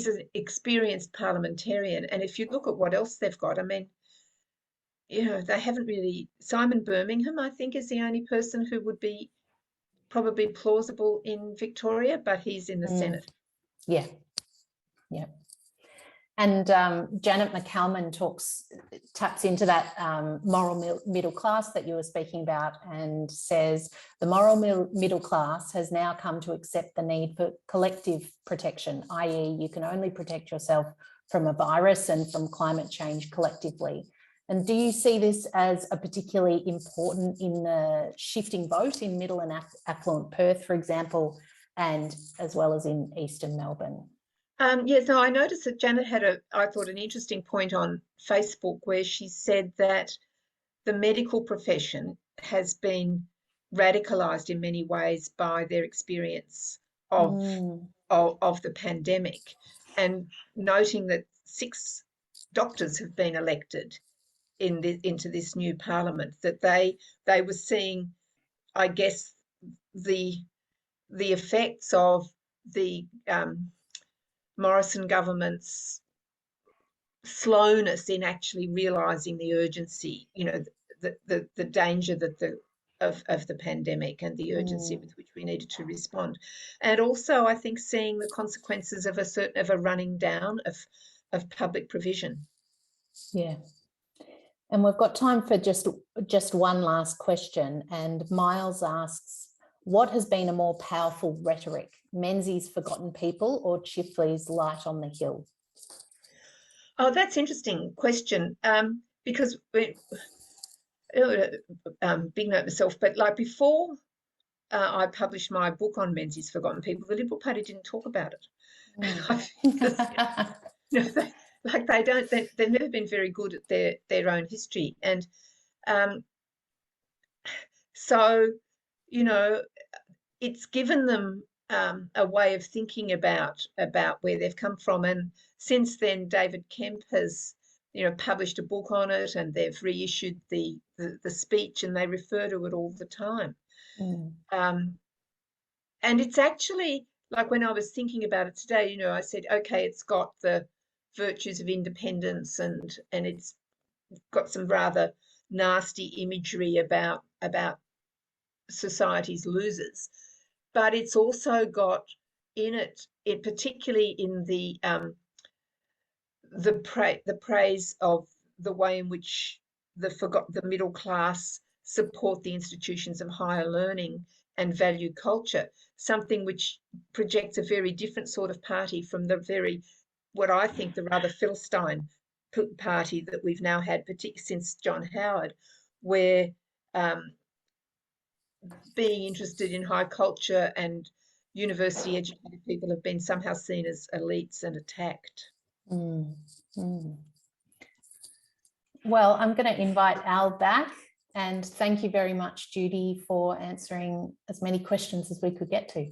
an experienced parliamentarian, and if you look at what else they've got, I mean, they haven't really. Simon Birmingham, I think, is the only person who would be probably plausible in Victoria, but he's in the Senate. Yeah. And Janet McCalman taps into that moral middle class that you were speaking about, and says the moral middle class has now come to accept the need for collective protection, i.e. you can only protect yourself from a virus and from climate change collectively. And do you see this as a particularly important in the shifting vote in middle and affluent Perth, for example, and as well as in eastern Melbourne? So I noticed that Janet had I thought, an interesting point on Facebook, where she said that the medical profession has been radicalised in many ways by their experience of the pandemic, and noting that 6 doctors have been elected into this new parliament, that they were seeing, I guess, the effects of the Morrison government's slowness in actually realising the urgency, you know, the danger that of the pandemic and the urgency with which we needed to respond, and also I think seeing the consequences of a running down of public provision. Yeah. And we've got time for just one last question. And Miles asks, what has been a more powerful rhetoric, Menzies' Forgotten People or Chifley's Light on the Hill? Oh, that's an interesting question, because big note myself, but like before I published my book on Menzies' Forgotten People, the Liberal Party didn't talk about it. They've never been very good at their own history, and so, you know, it's given them a way of thinking about where they've come from. And since then, David Kemp has, you know, published a book on it, and they've reissued the speech, and they refer to it all the time. And it's actually, like, when I was thinking about it today, you know, I said, okay, it's got the virtues of independence, and it's got some rather nasty imagery about society's losers, but it's also got in it particularly in the praise of the way in which the middle class support the institutions of higher learning and value culture, something which projects a very different sort of party from what I think the rather Philistine party that we've now had, particularly since John Howard, where being interested in high culture and university educated people have been somehow seen as elites and attacked. Well, I'm going to invite Al back, and thank you very much, Judy, for answering as many questions as we could get to.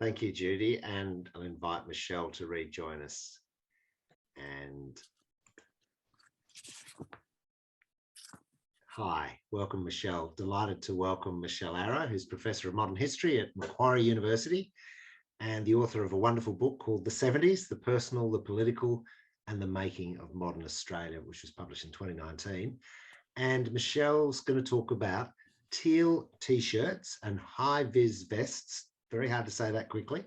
Thank you, Judy, and I'll invite Michelle to rejoin us. And hi, welcome, Michelle. Delighted to welcome Michelle Arrow, who's Professor of Modern History at Macquarie University and the author of a wonderful book called The 70s, The Personal, the Political and the Making of Modern Australia, which was published in 2019. And Michelle's going to talk about teal T-shirts and high-vis vests, very hard to say that quickly,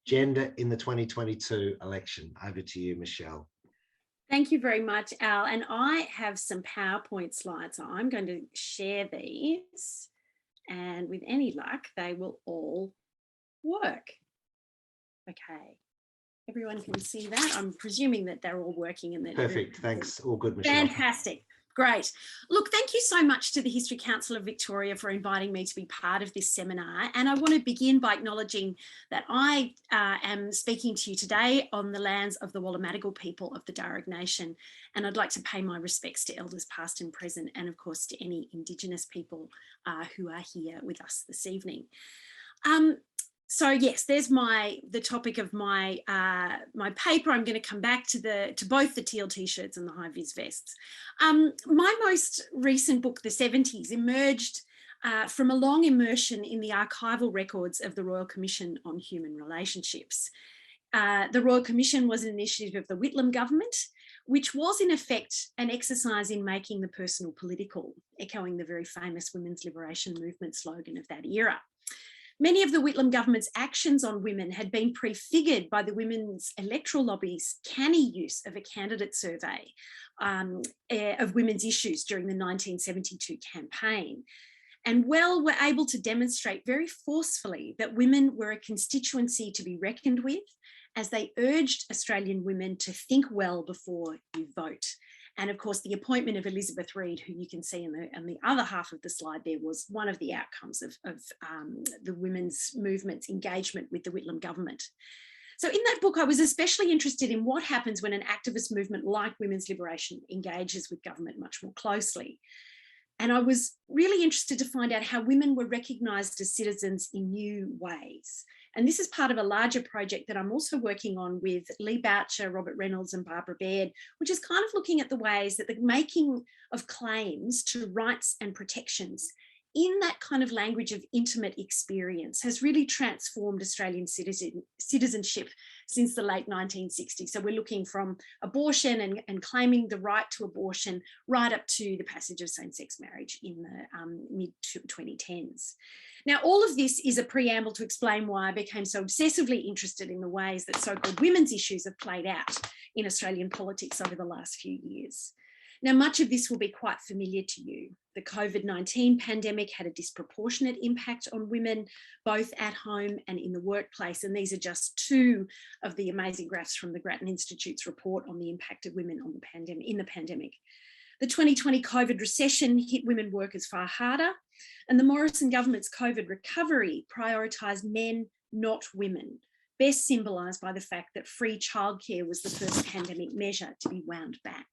gender in the 2022 election. Over to you, Michelle. Thank you very much, Al. And I have some PowerPoint slides. So I'm going to share these, and with any luck, they will all work. Okay. Everyone can see that. I'm presuming that they're all working. And perfect. Thanks. All good, Michelle. Fantastic. Great. Look, thank you so much to the History Council of Victoria for inviting me to be part of this seminar. And I want to begin by acknowledging that I am speaking to you today on the lands of the Wallumattagal people of the Darug Nation. And I'd like to pay my respects to elders past and present, and of course to any Indigenous people who are here with us this evening. So yes, there's the topic of my my paper. I'm going to come back to both the teal T-shirts and the high vis vests. My most recent book, The 70s, emerged from a long immersion in the archival records of the Royal Commission on Human Relationships. The Royal Commission was an initiative of the Whitlam government, which was in effect an exercise in making the personal political, echoing the very famous women's liberation movement slogan of that era. Many of the Whitlam government's actions on women had been prefigured by the women's electoral lobby's canny use of a candidate survey of women's issues during the 1972 campaign. And were able to demonstrate very forcefully that women were a constituency to be reckoned with, as they urged Australian women to think well before you vote. And of course, the appointment of Elizabeth Reid, who you can see in the other half of the slide there, was one of the outcomes of the women's movement's engagement with the Whitlam government. So in that book, I was especially interested in what happens when an activist movement like women's liberation engages with government much more closely. And I was really interested to find out how women were recognised as citizens in new ways. And this is part of a larger project that I'm also working on with Lee Boucher, Robert Reynolds and Barbara Baird, which is kind of looking at the ways that the making of claims to rights and protections in that kind of language of intimate experience has really transformed Australian citizenship since the late 1960s. So we're looking from abortion and claiming the right to abortion right up to the passage of same-sex marriage in the mid-2010s. Now, all of this is a preamble to explain why I became so obsessively interested in the ways that so-called women's issues have played out in Australian politics over the last few years. Now, much of this will be quite familiar to you. The COVID-19 pandemic had a disproportionate impact on women, both at home and in the workplace. And these are just two of the amazing graphs from the Grattan Institute's report on the impact of women on the pandemic. The 2020 COVID recession hit women workers far harder, and the Morrison government's COVID recovery prioritised men, not women, best symbolised by the fact that free childcare was the first pandemic measure to be wound back.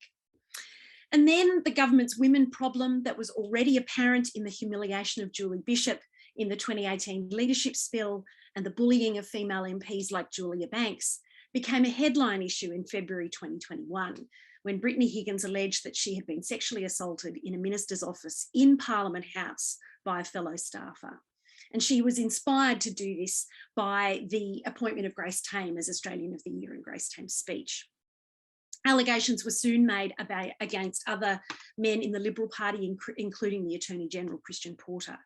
And then the government's women problem that was already apparent in the humiliation of Julie Bishop in the 2018 leadership spill and the bullying of female MPs like Julia Banks became a headline issue in February 2021, when Brittany Higgins alleged that she had been sexually assaulted in a minister's office in Parliament House by a fellow staffer. And she was inspired to do this by the appointment of Grace Tame as Australian of the Year in Grace Tame's speech. Allegations were soon made against other men in the Liberal Party, including the Attorney General, Christian Porter.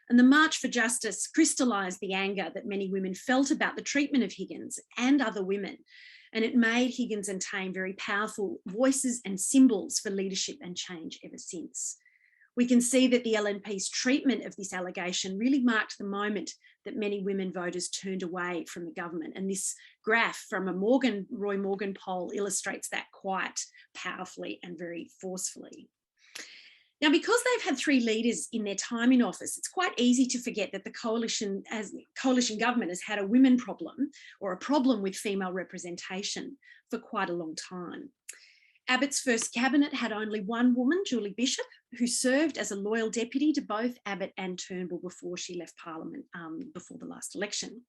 And the March for Justice crystallised the anger that many women felt about the treatment of Higgins and other women. And it made Higgins and Tame very powerful voices and symbols for leadership and change ever since. We can see that the LNP's treatment of this allegation really marked the moment that many women voters turned away from the government. And this graph from a Roy Morgan poll illustrates that quite powerfully and very forcefully. Now, because they've had three leaders in their time in office, it's quite easy to forget that the coalition government has had a women problem or a problem with female representation for quite a long time. Abbott's first cabinet had only one woman, Julie Bishop, who served as a loyal deputy to both Abbott and Turnbull before she left Parliament before the last election.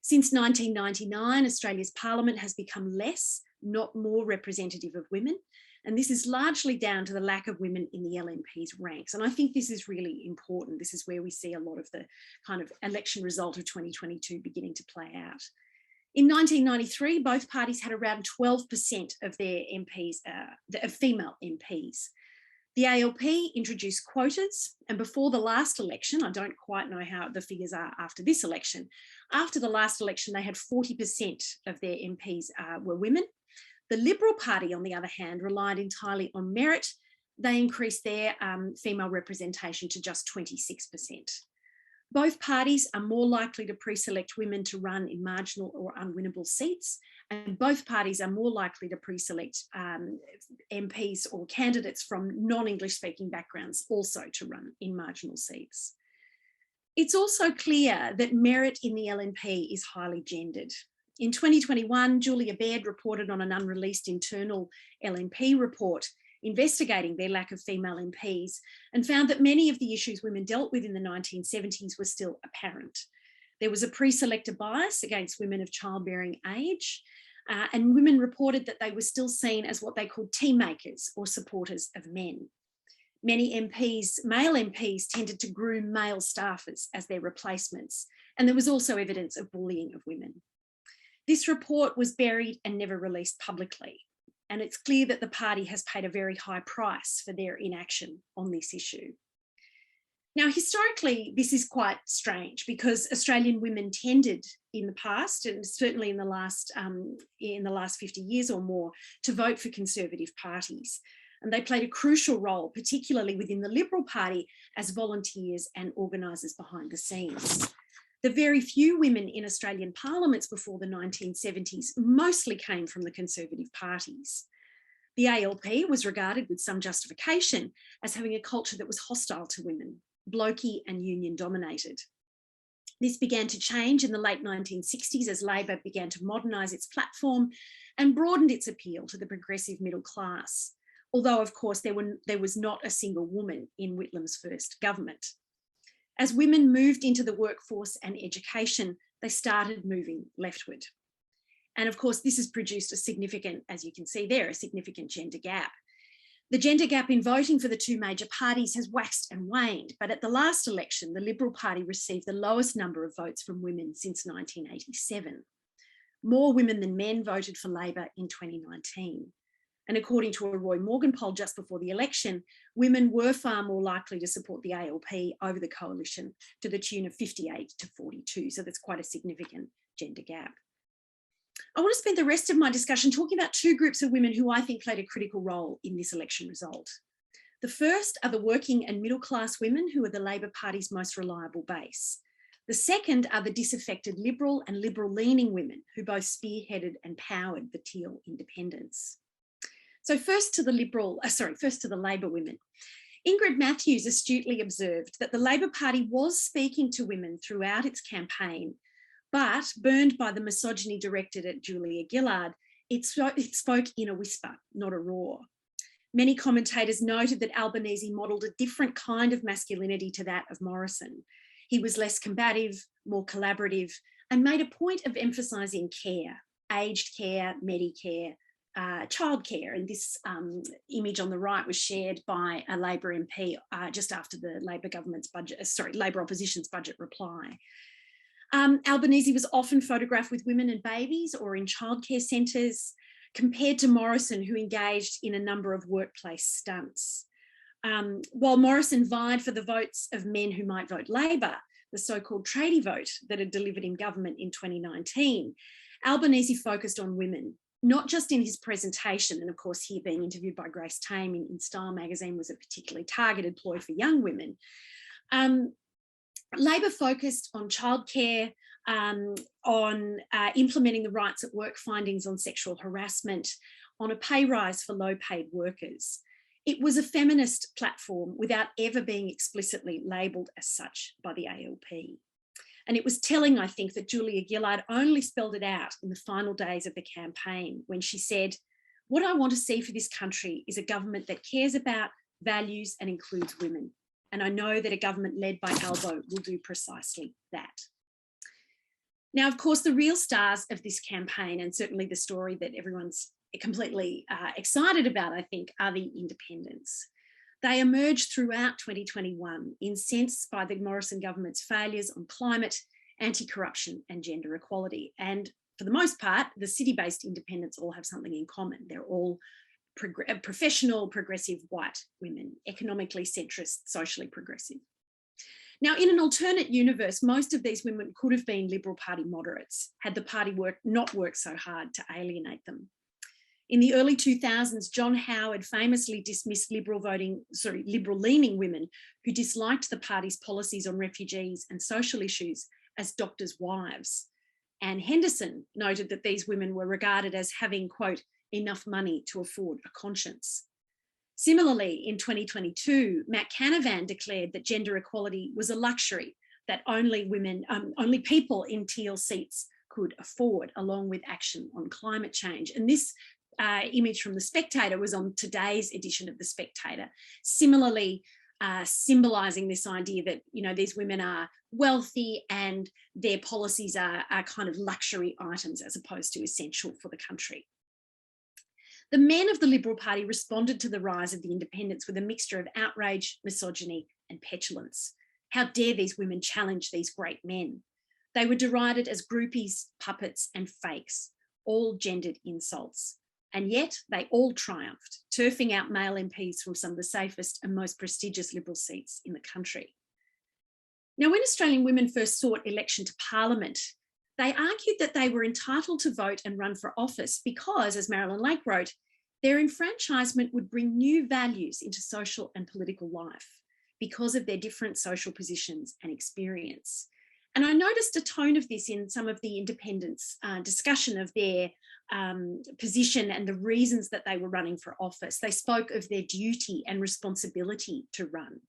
Since 1999, Australia's Parliament has become less, not more representative of women. And this is largely down to the lack of women in the LNP's ranks. And I think this is really important. This is where we see a lot of the kind of election result of 2022 beginning to play out. In 1993, both parties had around 12% of their MPs, of female MPs. The ALP introduced quotas, and before the last election, I don't quite know how the figures are after this election, after the last election, they had 40% of their MPs were women. The Liberal Party, on the other hand, relied entirely on merit. They increased their female representation to just 26%. Both parties are more likely to pre-select women to run in marginal or unwinnable seats, and both parties are more likely to pre-select MPs or candidates from non-English speaking backgrounds also to run in marginal seats. It's also clear that merit in the LNP is highly gendered. In 2021, Julia Baird reported on an unreleased internal LNP report investigating their lack of female MPs and found that many of the issues women dealt with in the 1970s were still apparent. There was a pre-selector bias against women of childbearing age, and women reported that they were still seen as what they called team makers or supporters of men. Many MPs, male MPs, tended to groom male staffers as their replacements, and there was also evidence of bullying of women. This report was buried and never released publicly. And it's clear that the party has paid a very high price for their inaction on this issue. Now, historically, this is quite strange because Australian women tended in the past, and certainly in the last 50 years or more, to vote for Conservative parties. And they played a crucial role, particularly within the Liberal Party, as volunteers and organisers behind the scenes. The very few women in Australian parliaments before the 1970s mostly came from the Conservative parties. The ALP was regarded with some justification as having a culture that was hostile to women, blokey and union dominated. This began to change in the late 1960s as Labor began to modernise its platform and broadened its appeal to the progressive middle class. although of course there was not a single woman in Whitlam's first government. As women moved into the workforce and education, they started moving leftward. And of course, this has produced a significant, as you can see there, a significant gender gap. The gender gap in voting for the two major parties has waxed and waned, but at the last election, the Liberal Party received the lowest number of votes from women since 1987. More women than men voted for Labor in 2019. And according to a Roy Morgan poll just before the election, women were far more likely to support the ALP over the coalition, to the tune of 58 to 42. So that's quite a significant gender gap. I want to spend the rest of my discussion talking about two groups of women who I think played a critical role in this election result. The first are the working and middle class women who are the Labor Party's most reliable base. The second are the disaffected Liberal and Liberal-leaning women who both spearheaded and powered the Teal independence. So first to the Labor women. Ingrid Matthews astutely observed that the Labor Party was speaking to women throughout its campaign, but burned by the misogyny directed at Julia Gillard, it spoke in a whisper, not a roar. Many commentators noted that Albanese modelled a different kind of masculinity to that of Morrison. He was less combative, more collaborative, and made a point of emphasising care, aged care, Medicare, childcare. And this image on the right was shared by a Labor MP just after the Labor opposition's budget reply. Albanese was often photographed with women and babies or in childcare centres, compared to Morrison, who engaged in a number of workplace stunts. While Morrison vied for the votes of men who might vote Labor, the so-called tradie vote that had delivered him government in 2019, Albanese focused on women, not just in his presentation, and of course here being interviewed by Grace Tame in Style magazine was a particularly targeted ploy for young women. Labor focused on childcare, on implementing the rights at work findings on sexual harassment, on a pay rise for low-paid workers. It was a feminist platform without ever being explicitly labelled as such by the ALP. And it was telling, I think, that Julia Gillard only spelled it out in the final days of the campaign when she said, "What I want to see for this country is a government that cares about, values and includes women. And I know that a government led by Albo will do precisely that." Now, of course, the real stars of this campaign, and certainly the story that everyone's completely excited about, I think, are the independents. They emerged throughout 2021, incensed by the Morrison government's failures on climate, anti-corruption and gender equality. And for the most part, the city-based independents all have something in common. They're all professional, progressive white women, economically centrist, socially progressive. Now, in an alternate universe, most of these women could have been Liberal Party moderates had the party not worked so hard to alienate them. In the early 2000s, John Howard famously dismissed Liberal-leaning women who disliked the party's policies on refugees and social issues as doctors' wives. Anne Henderson noted that these women were regarded as having, quote, enough money to afford a conscience. Similarly, in 2022, Matt Canavan declared that gender equality was a luxury that only people in teal seats could afford, along with action on climate change. And this image from The Spectator was on today's edition of The Spectator, similarly symbolising this idea that, you know, these women are wealthy and their policies are kind of luxury items as opposed to essential for the country. The men of the Liberal Party responded to the rise of the independents with a mixture of outrage, misogyny and petulance. How dare these women challenge these great men? They were derided as groupies, puppets and fakes, all gendered insults. And yet they all triumphed, turfing out male MPs from some of the safest and most prestigious Liberal seats in the country. Now, when Australian women first sought election to Parliament, they argued that they were entitled to vote and run for office because, as Marilyn Lake wrote, their enfranchisement would bring new values into social and political life because of their different social positions and experience. And I noticed a tone of this in some of the independents' discussion of their position and the reasons that they were running for office. They spoke of their duty and responsibility to run,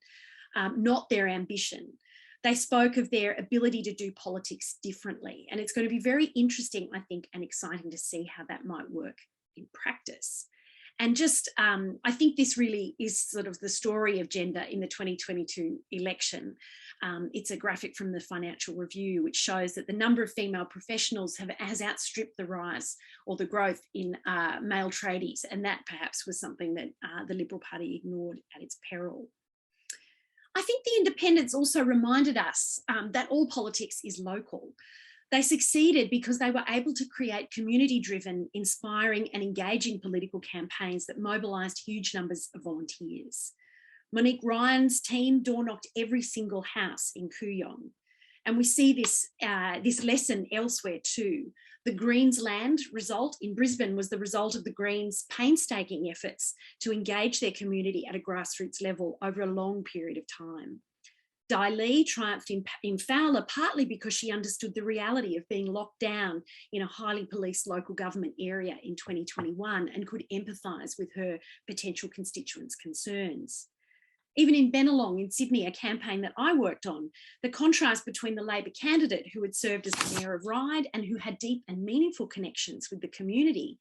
not their ambition. They spoke of their ability to do politics differently. And it's going to be very interesting, I think, and exciting to see how that might work in practice. And just, I think this really is sort of the story of gender in the 2022 election. It's a graphic from the Financial Review, which shows that the number of female professionals has outstripped the rise or the growth in male tradies. And that perhaps was something that the Liberal Party ignored at its peril. I think the independents also reminded us that all politics is local. They succeeded because they were able to create community-driven, inspiring and engaging political campaigns that mobilised huge numbers of volunteers. Monique Ryan's team door-knocked every single house in Kooyong. And we see this, this lesson elsewhere too. The Greensland result in Brisbane was the result of the Greens' painstaking efforts to engage their community at a grassroots level over a long period of time. Di Lee triumphed in Fowler partly because she understood the reality of being locked down in a highly policed local government area in 2021 and could empathise with her potential constituents' concerns. Even in Bennelong in Sydney, a campaign that I worked on, the contrast between the Labor candidate who had served as the Mayor of Ryde and who had deep and meaningful connections with the community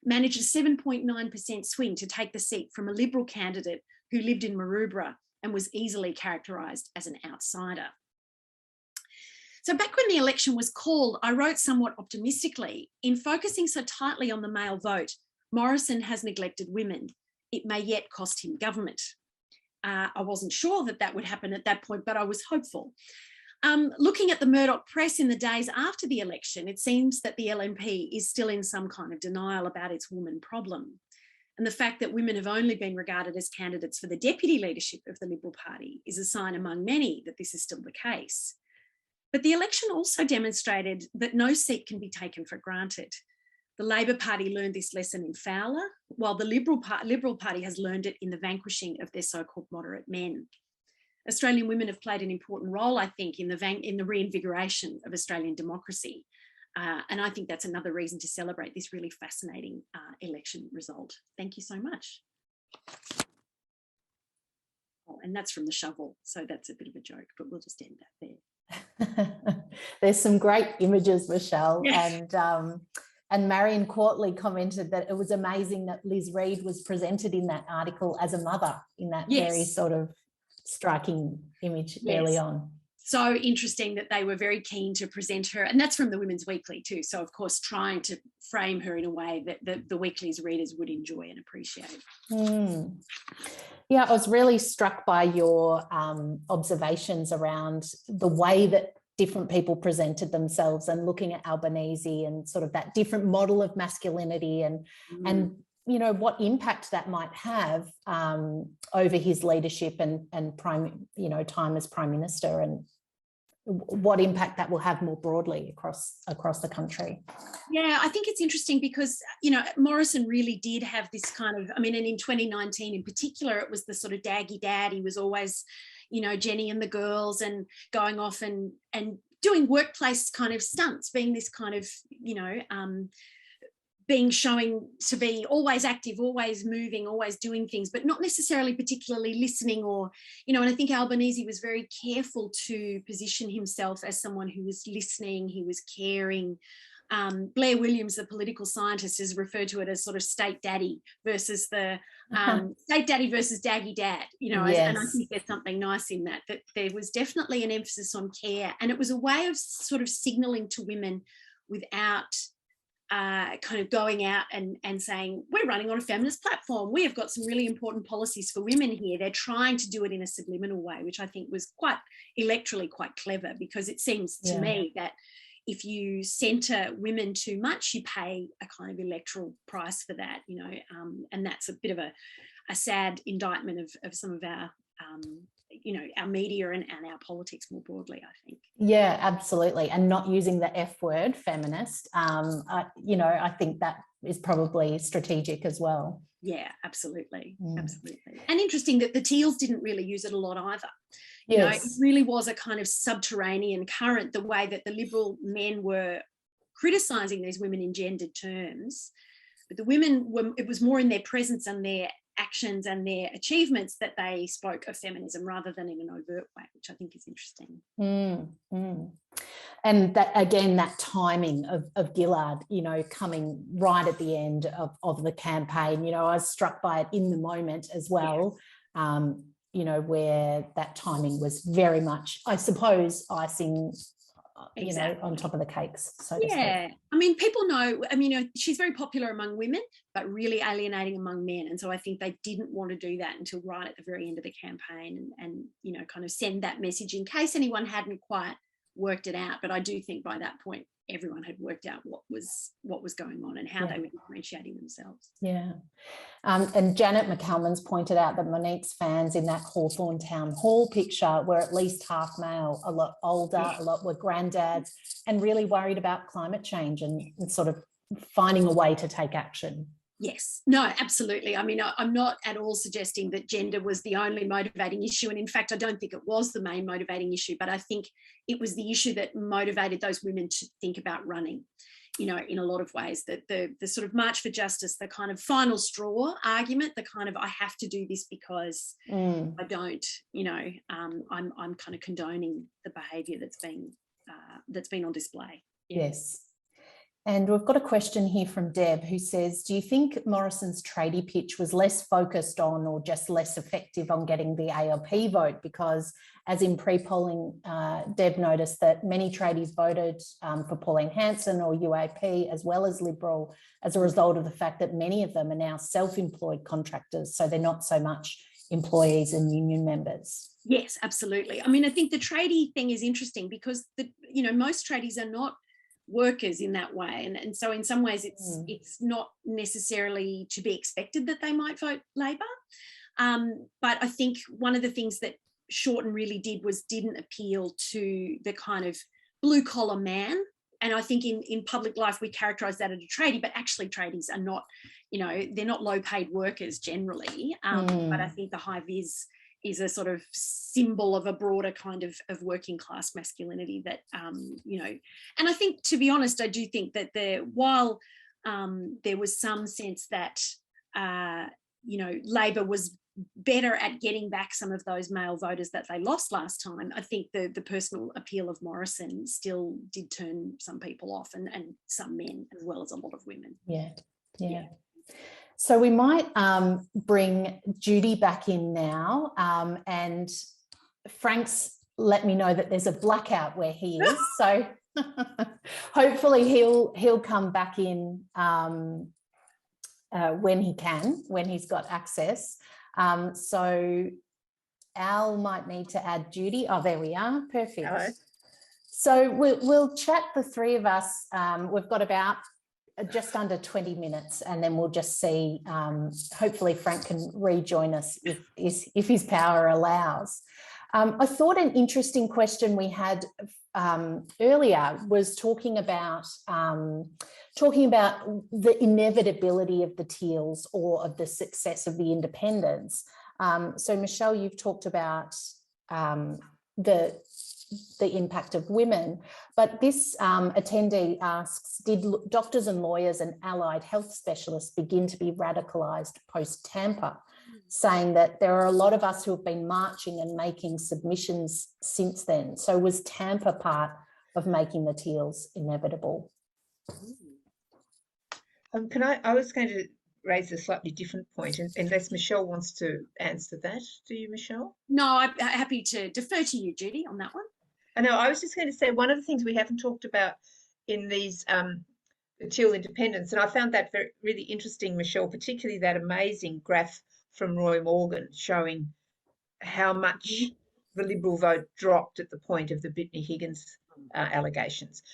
managed a 7.9% swing to take the seat from a Liberal candidate who lived in Maroubra and was easily characterised as an outsider. So back when the election was called, I wrote somewhat optimistically, in focusing so tightly on the male vote, Morrison has neglected women. It may yet cost him government. I wasn't sure that that would happen at that point, but I was hopeful. Looking at the Murdoch press in the days after the election, it seems that the LNP is still in some kind of denial about its woman problem. And the fact that women have only been regarded as candidates for the deputy leadership of the Liberal Party is a sign among many that this is still the case. But the election also demonstrated that no seat can be taken for granted. The Labor Party learned this lesson in Fowler, while the Liberal Party has learned it in the vanquishing of their so-called moderate men. Australian women have played an important role, I think, in the reinvigoration of Australian democracy. And I think that's another reason to celebrate this really fascinating election result. Thank you so much. Oh, and that's from the shovel, so that's a bit of a joke, but we'll just end that there. There's some great images, Michelle, yes. And Marion Courtley commented that it was amazing that Liz Reed was presented in that article as a mother in that yes. very sort of striking image yes. early on. So interesting that they were very keen to present her, and that's from the Women's Weekly too. So of course, trying to frame her in a way that the Weekly's readers would enjoy and appreciate. Mm. Yeah, I was really struck by your observations around the way that different people presented themselves and looking at Albanese and sort of that different model of masculinity and you know, what impact that might have over his leadership and time as Prime Minister, and what impact that will have more broadly across the country. Yeah, I think it's interesting because, you know, Morrison really did have this kind of, I mean, and in 2019 in particular, it was the sort of daggy dad. He was always, you know, Jenny and the girls and going off and doing workplace kind of stunts, being this kind of, you know, showing to be always active, always moving, always doing things, but not necessarily particularly listening or, you know, and I think Albanese was very careful to position himself as someone who was listening, he was caring. Blair Williams, the political scientist, has referred to it as sort of state daddy versus the state daddy versus daggy dad, you know, yes. And I think there's something nice in that there was definitely an emphasis on care, and it was a way of sort of signalling to women without kind of going out and saying, we're running on a feminist platform, we have got some really important policies for women here. They're trying to do it in a subliminal way, which I think was quite electorally quite clever, because it seems to me that if you centre women too much, you pay a kind of electoral price for that, you know, and that's a bit of a sad indictment of some of our you know, our media and our politics more broadly, I think. Yeah, absolutely. And not using the F word, feminist, you know, I think that is probably strategic as well. Yeah, absolutely. Absolutely. And interesting that the Teals didn't really use it a lot either. You yes. know, it really was a kind of subterranean current, the way that the Liberal men were criticising these women in gendered terms. But the women were, it was more in their presence and their actions and their achievements that they spoke of feminism rather than in an overt way, which I think is interesting. And that, again, that timing of Gillard, you know, coming right at the end of the campaign, you know, I was struck by it in the moment as well, you know, where that timing was very much, I suppose, icing, you know, on top of the cakes, so to speak. I mean, people know, I mean, you know, she's very popular among women, but really alienating among men. And so I think they didn't want to do that until right at the very end of the campaign and you know, kind of send that message in case anyone hadn't quite worked it out. But I do think by that point, everyone had worked out what was going on and how they were differentiating themselves. And Janet McCalman's pointed out that Monique's fans in that Hawthorn Town Hall picture were at least half male, a lot older, a lot were granddads, and really worried about climate change and sort of finding a way to take action. Yes, no, absolutely. I mean, I'm not at all suggesting that gender was the only motivating issue. And in fact, I don't think it was the main motivating issue, but I think it was the issue that motivated those women to think about running, you know, in a lot of ways. That the sort of March for Justice, the kind of final straw argument, the kind of I have to do this because I don't, you know, I'm kind of condoning the behaviour that's been on display. Yes. And we've got a question here from Deb who says, do you think Morrison's tradie pitch was less focused on or just less effective on getting the ALP vote? Because as in pre-polling, Deb noticed that many tradies voted for Pauline Hanson or UAP as well as Liberal as a result of the fact that many of them are now self-employed contractors, so they're not so much employees and union members. Yes, absolutely. I mean, I think the tradie thing is interesting because, you know, most tradies are not workers in that way, and so in some ways it's not necessarily to be expected that they might vote Labor, but I think one of the things that Shorten really did was didn't appeal to the kind of blue collar man, and I think in public life we characterize that as a tradie, but actually tradies are not, you know, they're not low paid workers generally, but I think the high vis is a sort of symbol of a broader kind of working class masculinity that, you know, and I think, to be honest, I do think that while there was some sense that, you know, Labor was better at getting back some of those male voters that they lost last time, I think the personal appeal of Morrison still did turn some people off, and some men as well as a lot of women. Yeah. So we might bring Judy back in now, and Frank's let me know that there's a blackout where he is. So hopefully he'll come back in when he can, when he's got access. So Al might need to add Judy. Oh, there we are. Perfect. Hello. So we'll chat, the three of us. We've got about just under 20 minutes, and then we'll just see, hopefully Frank can rejoin us if his power allows. I thought an interesting question we had earlier was talking about the inevitability of the Teals or of the success of the independents. So Michelle, you've talked about the impact of women, but this attendee asks, did doctors and lawyers and allied health specialists begin to be radicalised post-Tampa, saying that there are a lot of us who have been marching and making submissions since then? So was Tampa part of making the Teals inevitable? I was going to raise a slightly different point, unless Michelle wants to answer that. Do you, Michelle? No, I'm happy to defer to you, Judy, on that one. I know, I was just going to say, one of the things we haven't talked about in these the Teal independents, and I found that really interesting, Michelle, particularly that amazing graph from Roy Morgan showing how much the Liberal vote dropped at the point of the Brittany Higgins allegations,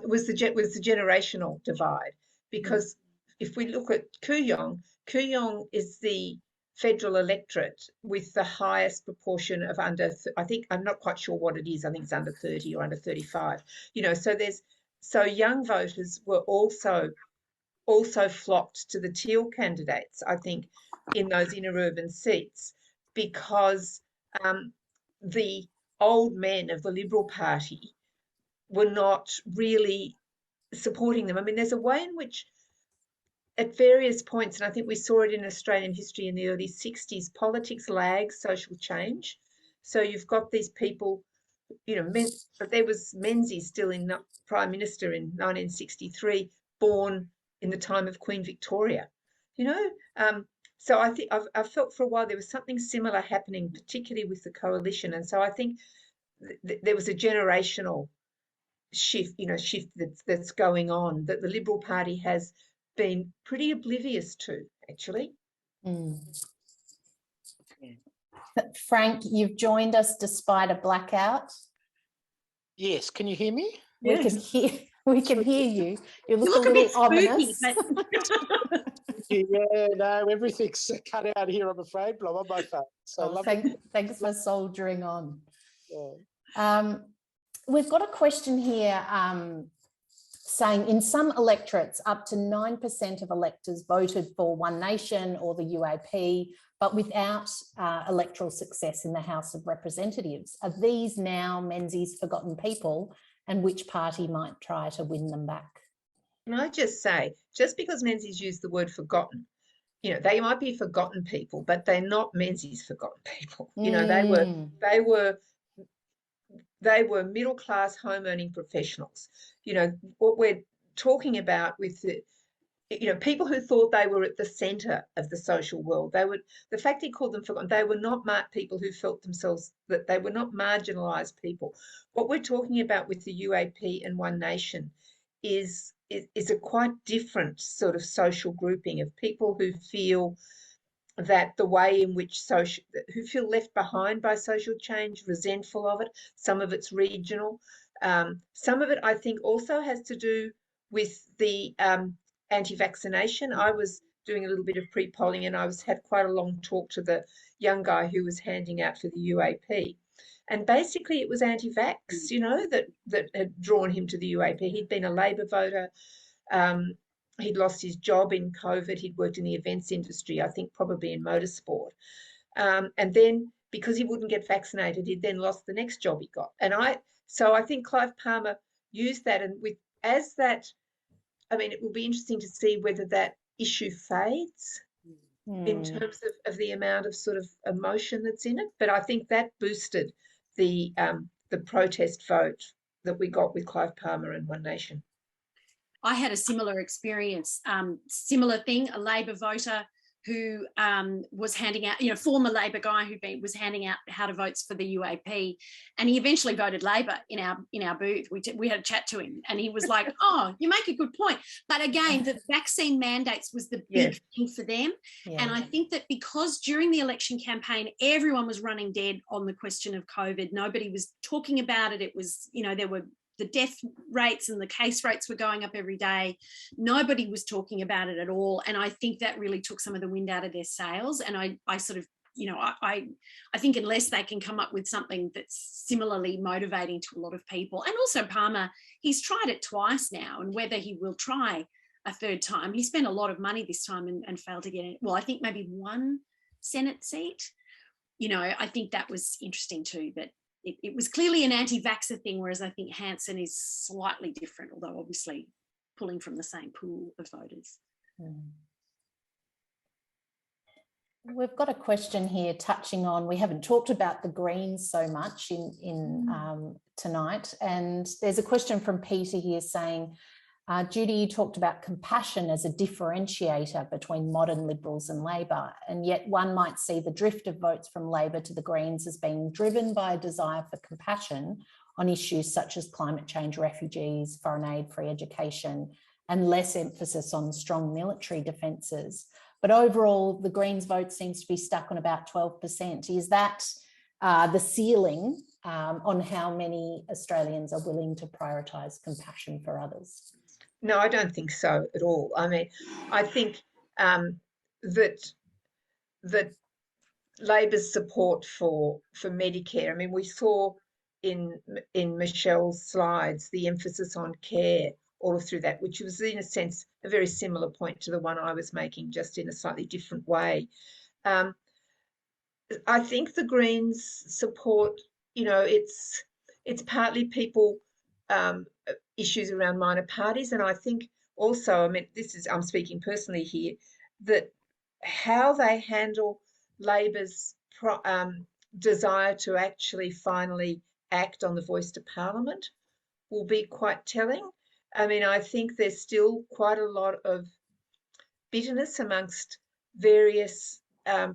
was the generational divide. Because if we look at Kooyong is the federal electorate with the highest proportion of under, I think, I'm not quite sure what it is, I think it's under 30 or under 35, you know, so young voters were also flocked to the Teal candidates, I think, in those inner urban seats, because the old men of the Liberal Party were not really supporting them. I mean, there's a way in which at various points, and I think we saw it in Australian history in the early 60s, politics lags social change. So you've got these people, you know, but there was Menzies still in Prime Minister in 1963, born in the time of Queen Victoria, you know. So I think I've felt for a while there was something similar happening, particularly with the coalition. And so I think there was a generational shift, you know, that's going on that the Liberal Party has been pretty oblivious to, actually. Frank, you've joined us despite a blackout. Yes, can you hear me? We can hear you. You look a little ominous. Yeah, no, everything's cut out here, I'm afraid, but I'm on my phone. So thanks for soldiering on. Yeah. We've got a question here saying in some electorates, up to 9% of electors voted for One Nation or the UAP, but without electoral success in the House of Representatives. Are these now Menzies' forgotten people, and which party might try to win them back? Can I just say, just because Menzies used the word forgotten, you know, they might be forgotten people, but they're not Menzies' forgotten people. You know, they were middle-class home-earning professionals. You know, what we're talking about with the, you know, people who thought they were at the centre of the social world. The fact he called them forgotten, they were not people who felt themselves, that they were not marginalised people. What we're talking about with the UAP and One Nation is a quite different sort of social grouping of people who feel that the way in which who feel left behind by social change, resentful of it. Some of it's regional. Some of it, I think, also has to do with the anti-vaccination. I was doing a little bit of pre-polling, and I had quite a long talk to the young guy who was handing out for the UAP. And basically it was anti-vax, you know, that had drawn him to the UAP. He'd been a Labor voter. He'd lost his job in COVID. He'd worked in the events industry, I think probably in motorsport. And then because he wouldn't get vaccinated, he'd then lost the next job he got. So I think Clive Palmer used that, and I mean, it will be interesting to see whether that issue fades in terms of the amount of sort of emotion that's in it. But I think that boosted the protest vote that we got with Clive Palmer and One Nation. I had a similar experience, similar thing, a Labor voter who was handing out, you know, former Labor guy who was handing out how to votes for the UAP, and he eventually voted Labor in our booth. We had a chat to him, and he was like, "Oh, you make a good point." But again, the vaccine mandates was the big thing for them, and I think that because during the election campaign, everyone was running dead on the question of COVID. Nobody was talking about it. It was, you know, there were the death rates and the case rates were going up every day. Nobody was talking about it at all. And I think that really took some of the wind out of their sails. And I sort of, you know, I think unless they can come up with something that's similarly motivating to a lot of people. And also Palmer, he's tried it twice now, and whether he will try a third time. He spent a lot of money this time and failed to get it. Well, I think maybe one Senate seat. You know, I think that was interesting too, but it was clearly an anti-vaxxer thing, whereas I think Hanson is slightly different, although obviously pulling from the same pool of voters. We've got a question here touching on, we haven't talked about the Greens so much in tonight, and there's a question from Peter here saying, Judy, you talked about compassion as a differentiator between modern Liberals and Labor, and yet one might see the drift of votes from Labor to the Greens as being driven by a desire for compassion on issues such as climate change, refugees, foreign aid, free education, and less emphasis on strong military defences. But overall, the Greens vote seems to be stuck on about 12%. Is that the ceiling on how many Australians are willing to prioritise compassion for others? No, I don't think so at all. I mean, I think that Labor's support for Medicare, I mean, we saw in Michelle's slides the emphasis on care all through that, which was in a sense a very similar point to the one I was making, just in a slightly different way. I think the Greens support, you know, it's partly people issues around minor parties, and I think also, I mean, I'm speaking personally here, that how they handle Labor's desire to actually finally act on the voice to Parliament will be quite telling. I mean, I think there's still quite a lot of bitterness amongst various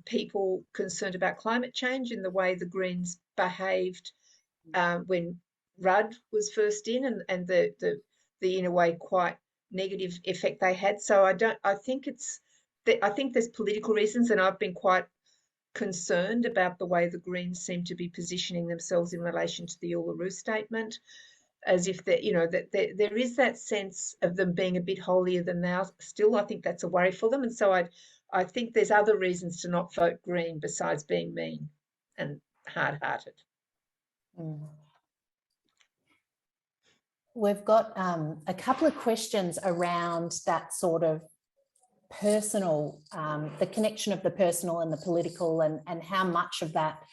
people concerned about climate change in the way the Greens behaved when Rudd was first in, and the in a way quite negative effect they had. So I think there's political reasons, and I've been quite concerned about the way the Greens seem to be positioning themselves in relation to the Uluru Statement, as if that there is that sense of them being a bit holier than thou. Still, I think that's a worry for them, and so I think there's other reasons to not vote Green besides being mean and hard-hearted. We've got a couple of questions around that sort of personal, the connection of the personal and the political, and how much of that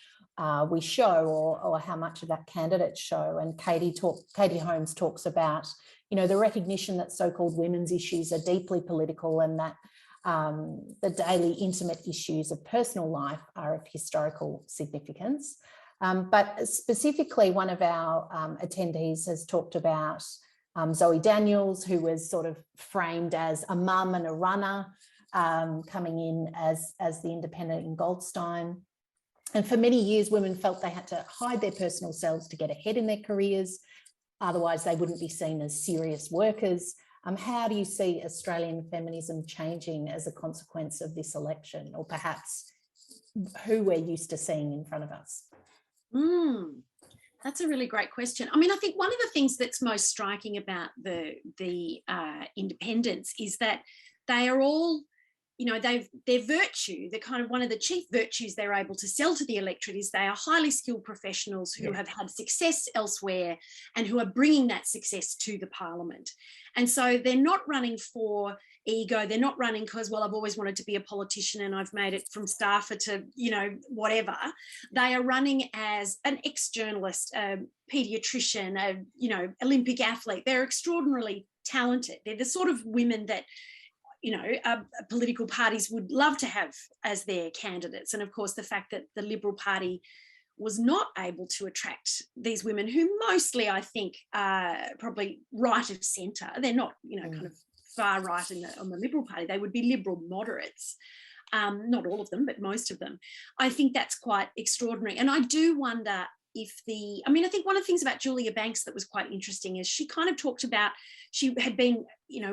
we show, or how much of that candidates show. And Katie Holmes talks about, the recognition that so-called women's issues are deeply political, and that the daily intimate issues of personal life are of historical significance. But specifically, one of our attendees has talked about Zoe Daniels, who was sort of framed as a mum and a runner, coming in as the independent in Goldstein. And for many years, women felt they had to hide their personal selves to get ahead in their careers. Otherwise, they wouldn't be seen as serious workers. How do you see Australian feminism changing as a consequence of this election, or perhaps who we're used to seeing in front of us? That's a really great question. I mean, I think one of the things that's most striking about the independents is that they are all, their virtue, the kind of one of the chief virtues they're able to sell to the electorate is they are highly skilled professionals who have had success elsewhere and who are bringing that success to the Parliament. And so they're not running for ego. They're not running because, well, I've always wanted to be a politician and I've made it from staffer to, whatever. They are running as an ex-journalist, a paediatrician, Olympic athlete. They're extraordinarily talented. They're the sort of women that, political parties would love to have as their candidates. And of course, the fact that the Liberal Party was not able to attract these women, who mostly, I think, are probably right of centre. They're not, kind of far right on the Liberal Party. They would be Liberal moderates. Not all of them, but most of them. I think that's quite extraordinary. And I do wonder if I think one of the things about Julia Banks that was quite interesting is she kind of talked about, she had been,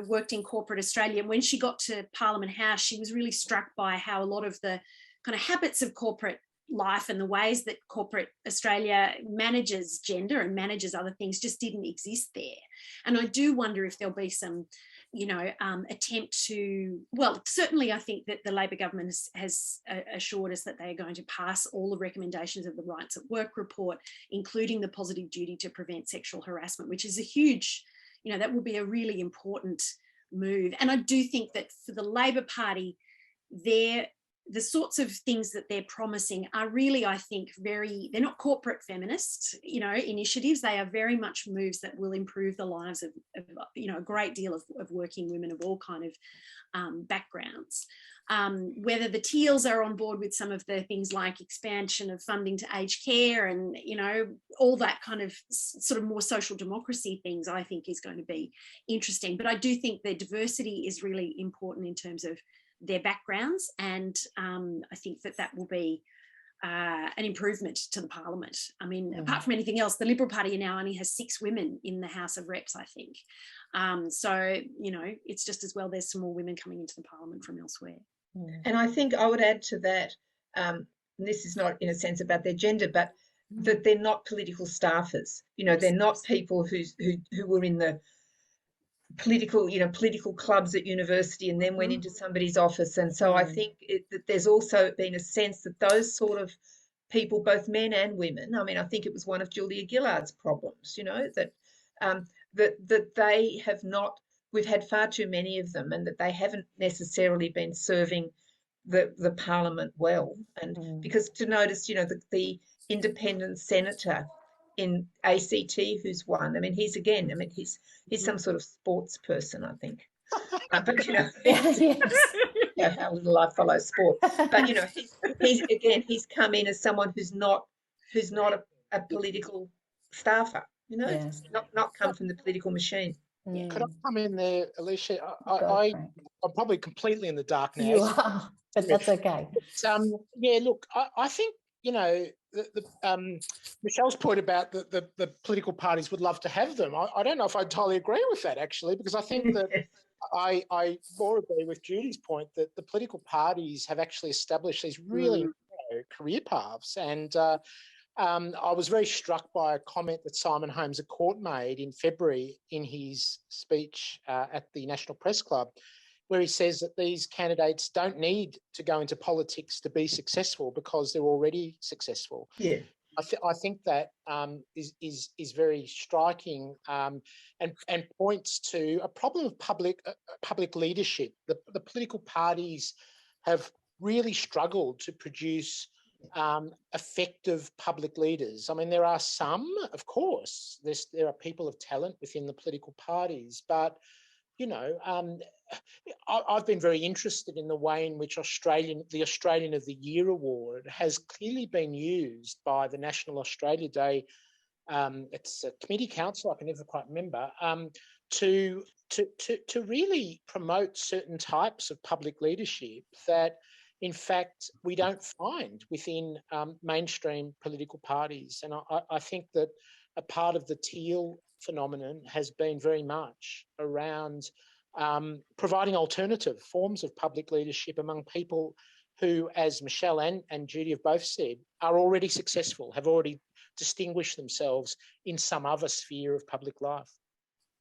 worked in corporate Australia. And when she got to Parliament House, she was really struck by how a lot of the kind of habits of corporate life and the ways that corporate Australia manages gender and manages other things just didn't exist there. And I do wonder if there'll be some, attempt to, well, certainly I think that the Labor government has assured us that they are going to pass all the recommendations of the Rights at Work report, including the positive duty to prevent sexual harassment, which is a huge, that will be a really important move. And I do think that for the Labor Party, the sorts of things that they're promising are really, I think, they're not corporate feminist, initiatives. They are very much moves that will improve the lives of a great deal of working women of all kind of backgrounds. Whether the Teals are on board with some of the things like expansion of funding to aged care and, all that kind of sort of more social democracy things, I think is going to be interesting. But I do think the diversity is really important in terms of their backgrounds, and I think that will be an improvement to the Parliament. I mean, apart from anything else, the Liberal Party now only has 6 women in the House of Reps, I think. So, it's just as well there's some more women coming into the Parliament from elsewhere. And I think I would add to that, and this is not in a sense about their gender, but that they're not political staffers. They're not people who were in the political clubs at university and then went into somebody's office. And so I think that there's also been a sense that those sort of people, both men and women, I mean, I think it was one of Julia Gillard's problems, that they have not, we've had far too many of them, and that they haven't necessarily been serving the Parliament well. And because to notice, the independent senator in ACT who's won, I mean, he's some sort of sports person, I think. But you know, Yes. you know how little I follow sport. But you know, he's come in as someone who's not a political staffer. You know, Yes. not come from the political machine. Could I come in there, Alicia? Go, Frank. I'm probably completely in the dark now. You are, but that's okay. Yeah, look, I think, you know, Michelle's point about the political parties would love to have them. I don't know if I entirely agree with that, actually, because I think that I more agree with Judy's point that the political parties have actually established these really narrow career paths. And I was very struck by a comment that Simon Holmes à Court made in February in his speech at the National Press Club, where he says that these candidates don't need to go into politics to be successful because they're already successful. Yeah. I think that is very striking and points to a problem of public leadership. The political parties have really struggled to produce effective public leaders. I mean, there are some, of course, there are people of talent within the political parties, but you know, I've been very interested in the way in which the Australian of the Year award has clearly been used by the National Australia Day. It's a committee council, I can never quite remember, to really promote certain types of public leadership that, in fact, we don't find within mainstream political parties. And I think that a part of the teal phenomenon has been very much around providing alternative forms of public leadership among people who, as Michelle and Judy have both said, are already successful, have already distinguished themselves in some other sphere of public life.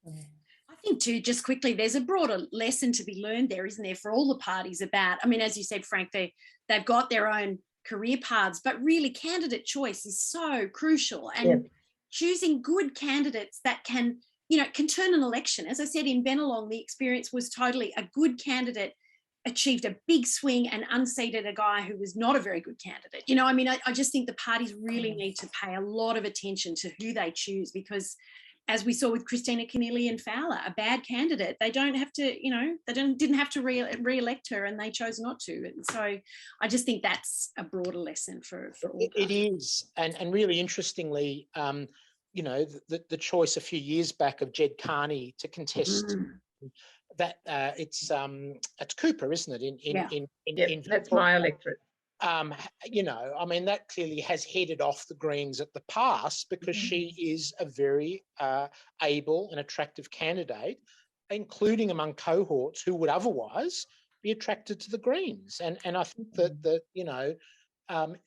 I think too, just quickly, there's a broader lesson to be learned there, isn't there, for all the parties about, I mean, as you said, Frank, they've got their own career paths, but really candidate choice is so crucial, and choosing good candidates that can turn an election. As I said, in Bennelong, the experience was totally a good candidate achieved a big swing and unseated a guy who was not a very good candidate. You know, I mean, I just think the parties really need to pay a lot of attention to who they choose, because as we saw with Christina Keneally and Fowler, a bad candidate, they don't have to, didn't have to re-elect her, and they chose not to. And so I just think that's a broader lesson for all parties. It is, and really interestingly, the choice a few years back of Jed Carney to contest that it's Cooper, isn't it? That's my electorate. I mean, that clearly has headed off the Greens at the pass, because she is a very able and attractive candidate, including among cohorts who would otherwise be attracted to the Greens. And I think that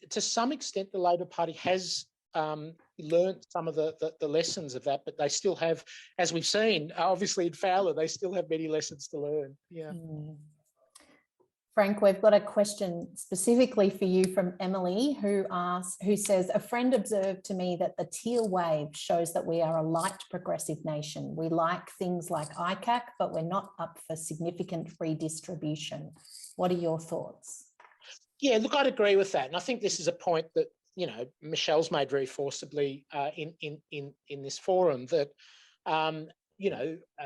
to some extent, the Labor Party has learned some of the lessons of that, but they still have, as we've seen, obviously in Fowler, they still have many lessons to learn. Yeah. Frank, we've got a question specifically for you from Emily, who says, a friend observed to me that the teal wave shows that we are a light progressive nation. We like things like ICAC, but we're not up for significant redistribution. What are your thoughts? Yeah, look, I'd agree with that. And I think this is a point that, Michelle's made very forcibly in this forum, that,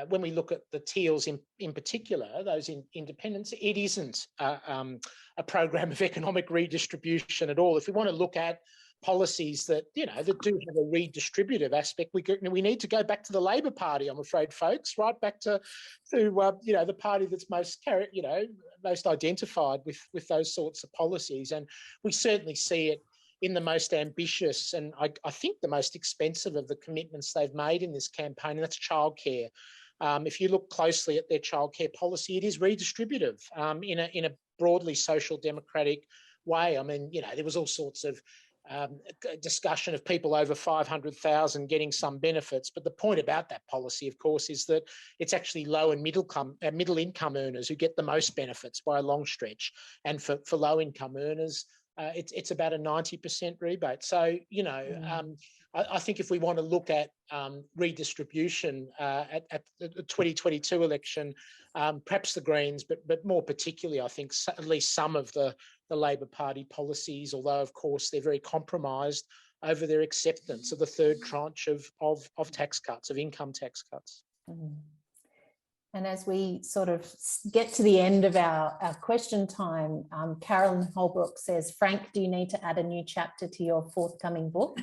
when we look at the Teals in particular, those independents, it isn't a program of economic redistribution at all. If we want to look at policies that, that do have a redistributive aspect, we need to go back to the Labor Party, I'm afraid, folks, right back to the party that's most identified with those sorts of policies. And we certainly see it in the most ambitious and I think the most expensive of the commitments they've made in this campaign, and that's childcare. If you look closely at their childcare policy, it is redistributive in a broadly social democratic way. I mean, there was all sorts of discussion of people over 500,000 getting some benefits, but the point about that policy, of course, is that it's actually low and middle income earners who get the most benefits by a long stretch, and for low income earners, it's about a 90% rebate. So, I think if we want to look at redistribution at the 2022 election, perhaps the Greens, but more particularly, I think at least some of the Labor Party policies, although of course they're very compromised over their acceptance of the third tranche of tax cuts, of income tax cuts. And as we sort of get to the end of our question time, Carolyn Holbrook says, Frank, do you need to add a new chapter to your forthcoming book?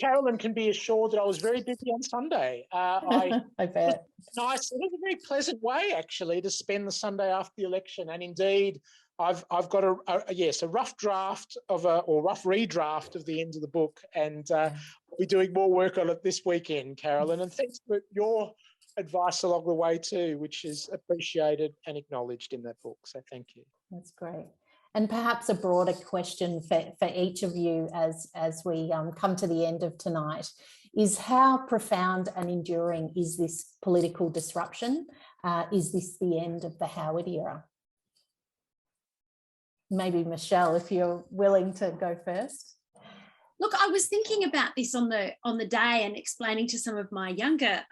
Carolyn can be assured that I was very busy on Sunday. I bet. Nice. It was a very pleasant way, actually, to spend the Sunday after the election. And indeed, I've got a rough draft of or rough redraft of the end of the book, and I'll be doing more work on it this weekend, Carolyn. And thanks for your advice along the way too, which is appreciated and acknowledged in that book. So thank you. That's great. And perhaps a broader question for each of you as we come to the end of tonight is, how profound and enduring is this political disruption? Is this the end of the Howard era? Maybe Michelle, if you're willing to go first. Look, I was thinking about this on the day and explaining to some of my younger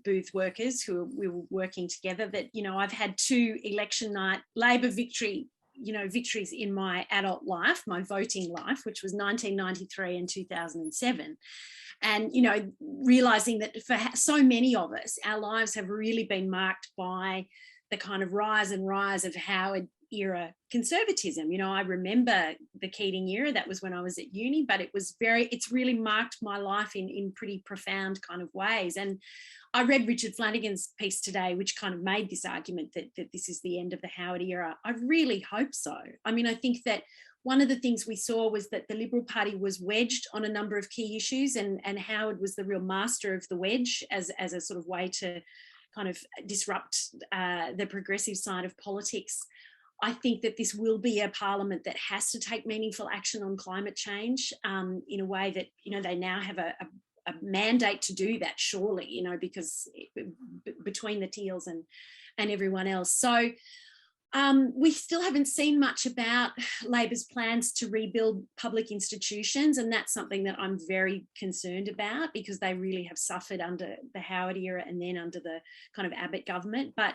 booth workers who we were working together that, you know, I've had 2 election night Labor victories in my adult life, my voting life, which was 1993 and 2007. And, you know, realising that for so many of us, our lives have really been marked by the kind of rise of Howard era conservatism. You know, I remember the Keating era, that was when I was at uni, but it's really marked my life in pretty profound kind of ways. And I read Richard Flanagan's piece today, which kind of made this argument that this is the end of the Howard era. I really hope so. I mean, I think that one of the things we saw was that the Liberal Party was wedged on a number of key issues, and Howard was the real master of the wedge as a sort of way to kind of disrupt the progressive side of politics. I think that this will be a parliament that has to take meaningful action on climate change in a way that, you know, they now have a mandate to do that, surely, you know, because between the Teals and everyone else. So we still haven't seen much about Labor's plans to rebuild public institutions, and that's something that I'm very concerned about, because they really have suffered under the Howard era and then under the kind of Abbott government. But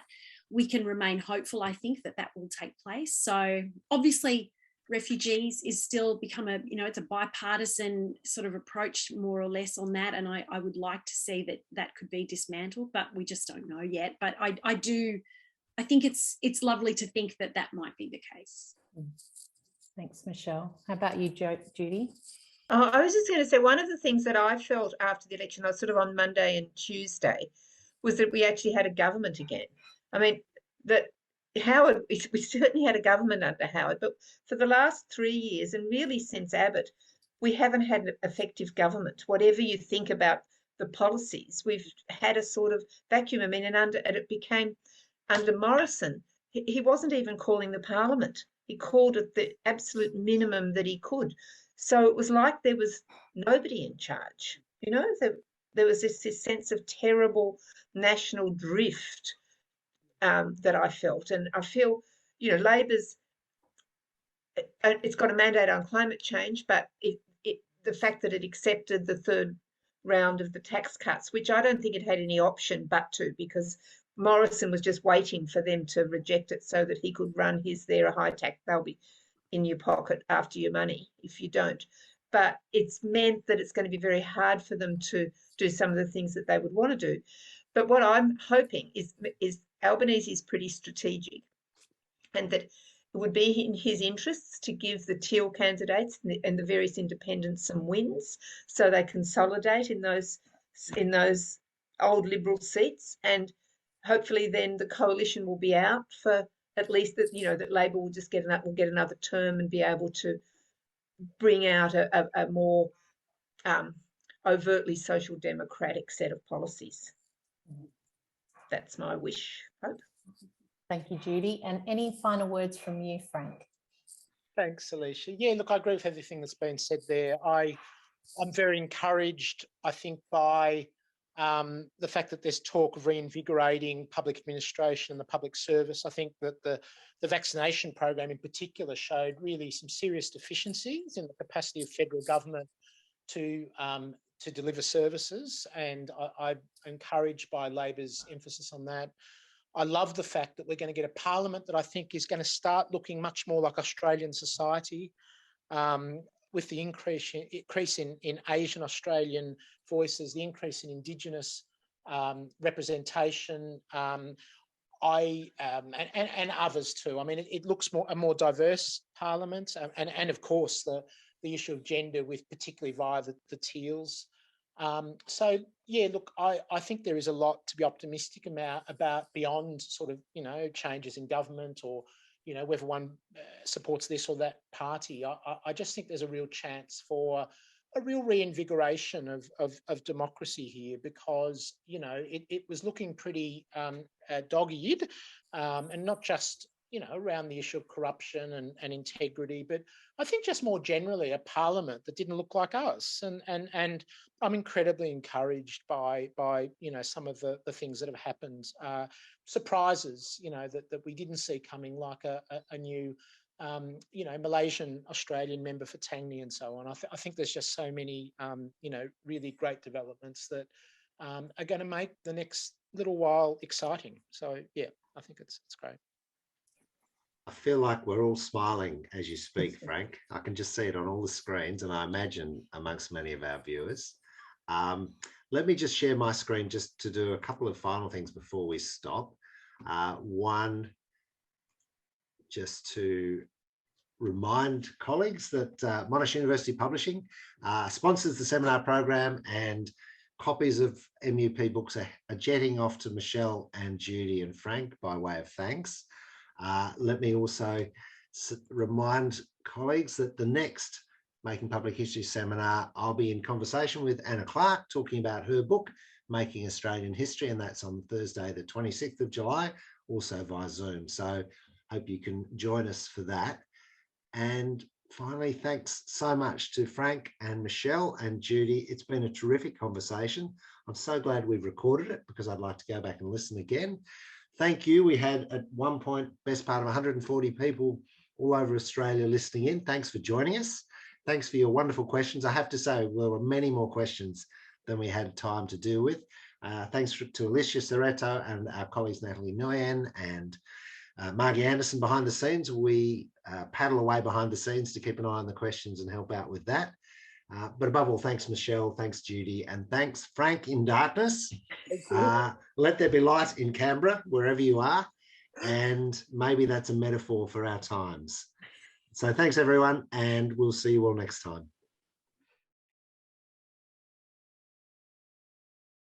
we can remain hopeful, I think, that will take place. So obviously refugees is still become it's a bipartisan sort of approach, more or less, on that. And I would like to see that could be dismantled, but we just don't know yet. But I think it's lovely to think that might be the case. Thanks, Michelle. How about you, Judy? I was just going to say, one of the things that I felt after the election, I was sort of on Monday and Tuesday, was that we actually had a government again. I mean, that Howard, we certainly had a government under Howard, but for the last 3 years, and really since Abbott, we haven't had an effective government. Whatever you think about the policies, we've had a sort of vacuum. I mean, and it became under Morrison, he wasn't even calling the parliament. He called it the absolute minimum that he could. So it was like there was nobody in charge. You know, there was this sense of terrible national drift that I felt. And I feel, you know, Labor's, it's got a mandate on climate change, but the fact that it accepted the 3rd round of the tax cuts, which I don't think it had any option but to, because Morrison was just waiting for them to reject it so that he could run they're a high tax, they'll be in your pocket after your money if you don't. But it's meant that it's going to be very hard for them to do some of the things that they would want to do. But what I'm hoping is Albanese is pretty strategic, and that it would be in his interests to give the Teal candidates and the various independents some wins, so they consolidate in those old Liberal seats, and hopefully then the coalition will be out for at least that, you know, that Labor will just get another term and be able to bring out a more overtly social democratic set of policies. That's my wish, hope. Thank you, Judy. And any final words from you, Frank? Thanks, Alicia. Yeah, look, I agree with everything that's been said there. I'm very encouraged, I think, by the fact that there's talk of reinvigorating public administration and the public service. I think that the vaccination program in particular showed really some serious deficiencies in the capacity of federal government to deliver services, and I'm encouraged by Labor's emphasis on that. I love the fact that we're going to get a parliament that I think is going to start looking much more like Australian society, with the increase in Asian Australian voices, the increase in Indigenous representation, and others too. I mean, it looks a more diverse parliament, and of course the issue of gender, with particularly via the Teals. So yeah, look, I think there is a lot to be optimistic about beyond sort of, you know, changes in government, or, you know, whether one supports this or that party. I just think there's a real chance for a real reinvigoration of democracy here, because, you know, it was looking pretty dog-eared, and not just, you know, around the issue of corruption and integrity, but I think just more generally a parliament that didn't look like us. And I'm incredibly encouraged by you know, some of the things that have happened, surprises, you know, that we didn't see coming, like a new you know, Malaysian Australian member for Tangney and so on. I think there's just so many you know, really great developments that are going to make the next little while exciting. So yeah, I think it's great. I feel like we're all smiling as you speak, Frank. I can just see it on all the screens, and I imagine amongst many of our viewers. Let me just share my screen just to do a couple of final things before we stop. One, just to remind colleagues that Monash University Publishing sponsors the seminar program, and copies of MUP books are jetting off to Michelle and Judy and Frank by way of thanks. Let me also remind colleagues that the next Making Public History seminar, I'll be in conversation with Anna Clark talking about her book, Making Australian History, and that's on Thursday, the 26th of July, also via Zoom. So hope you can join us for that. And finally, thanks so much to Frank and Michelle and Judy. It's been a terrific conversation. I'm so glad we've recorded it, because I'd like to go back and listen again. Thank you. We had at one point best part of 140 people all over Australia listening in. Thanks for joining us. Thanks for your wonderful questions. I have to say, there were many more questions than we had time to deal with. Thanks to Alicia Soretto and our colleagues Natalie Nguyen and Margie Anderson behind the scenes. We paddle away behind the scenes to keep an eye on the questions and help out with that. But above all, thanks, Michelle, thanks, Judy, and thanks, Frank in darkness. Let there be light in Canberra, wherever you are, and maybe that's a metaphor for our times. So thanks, everyone, and we'll see you all next time.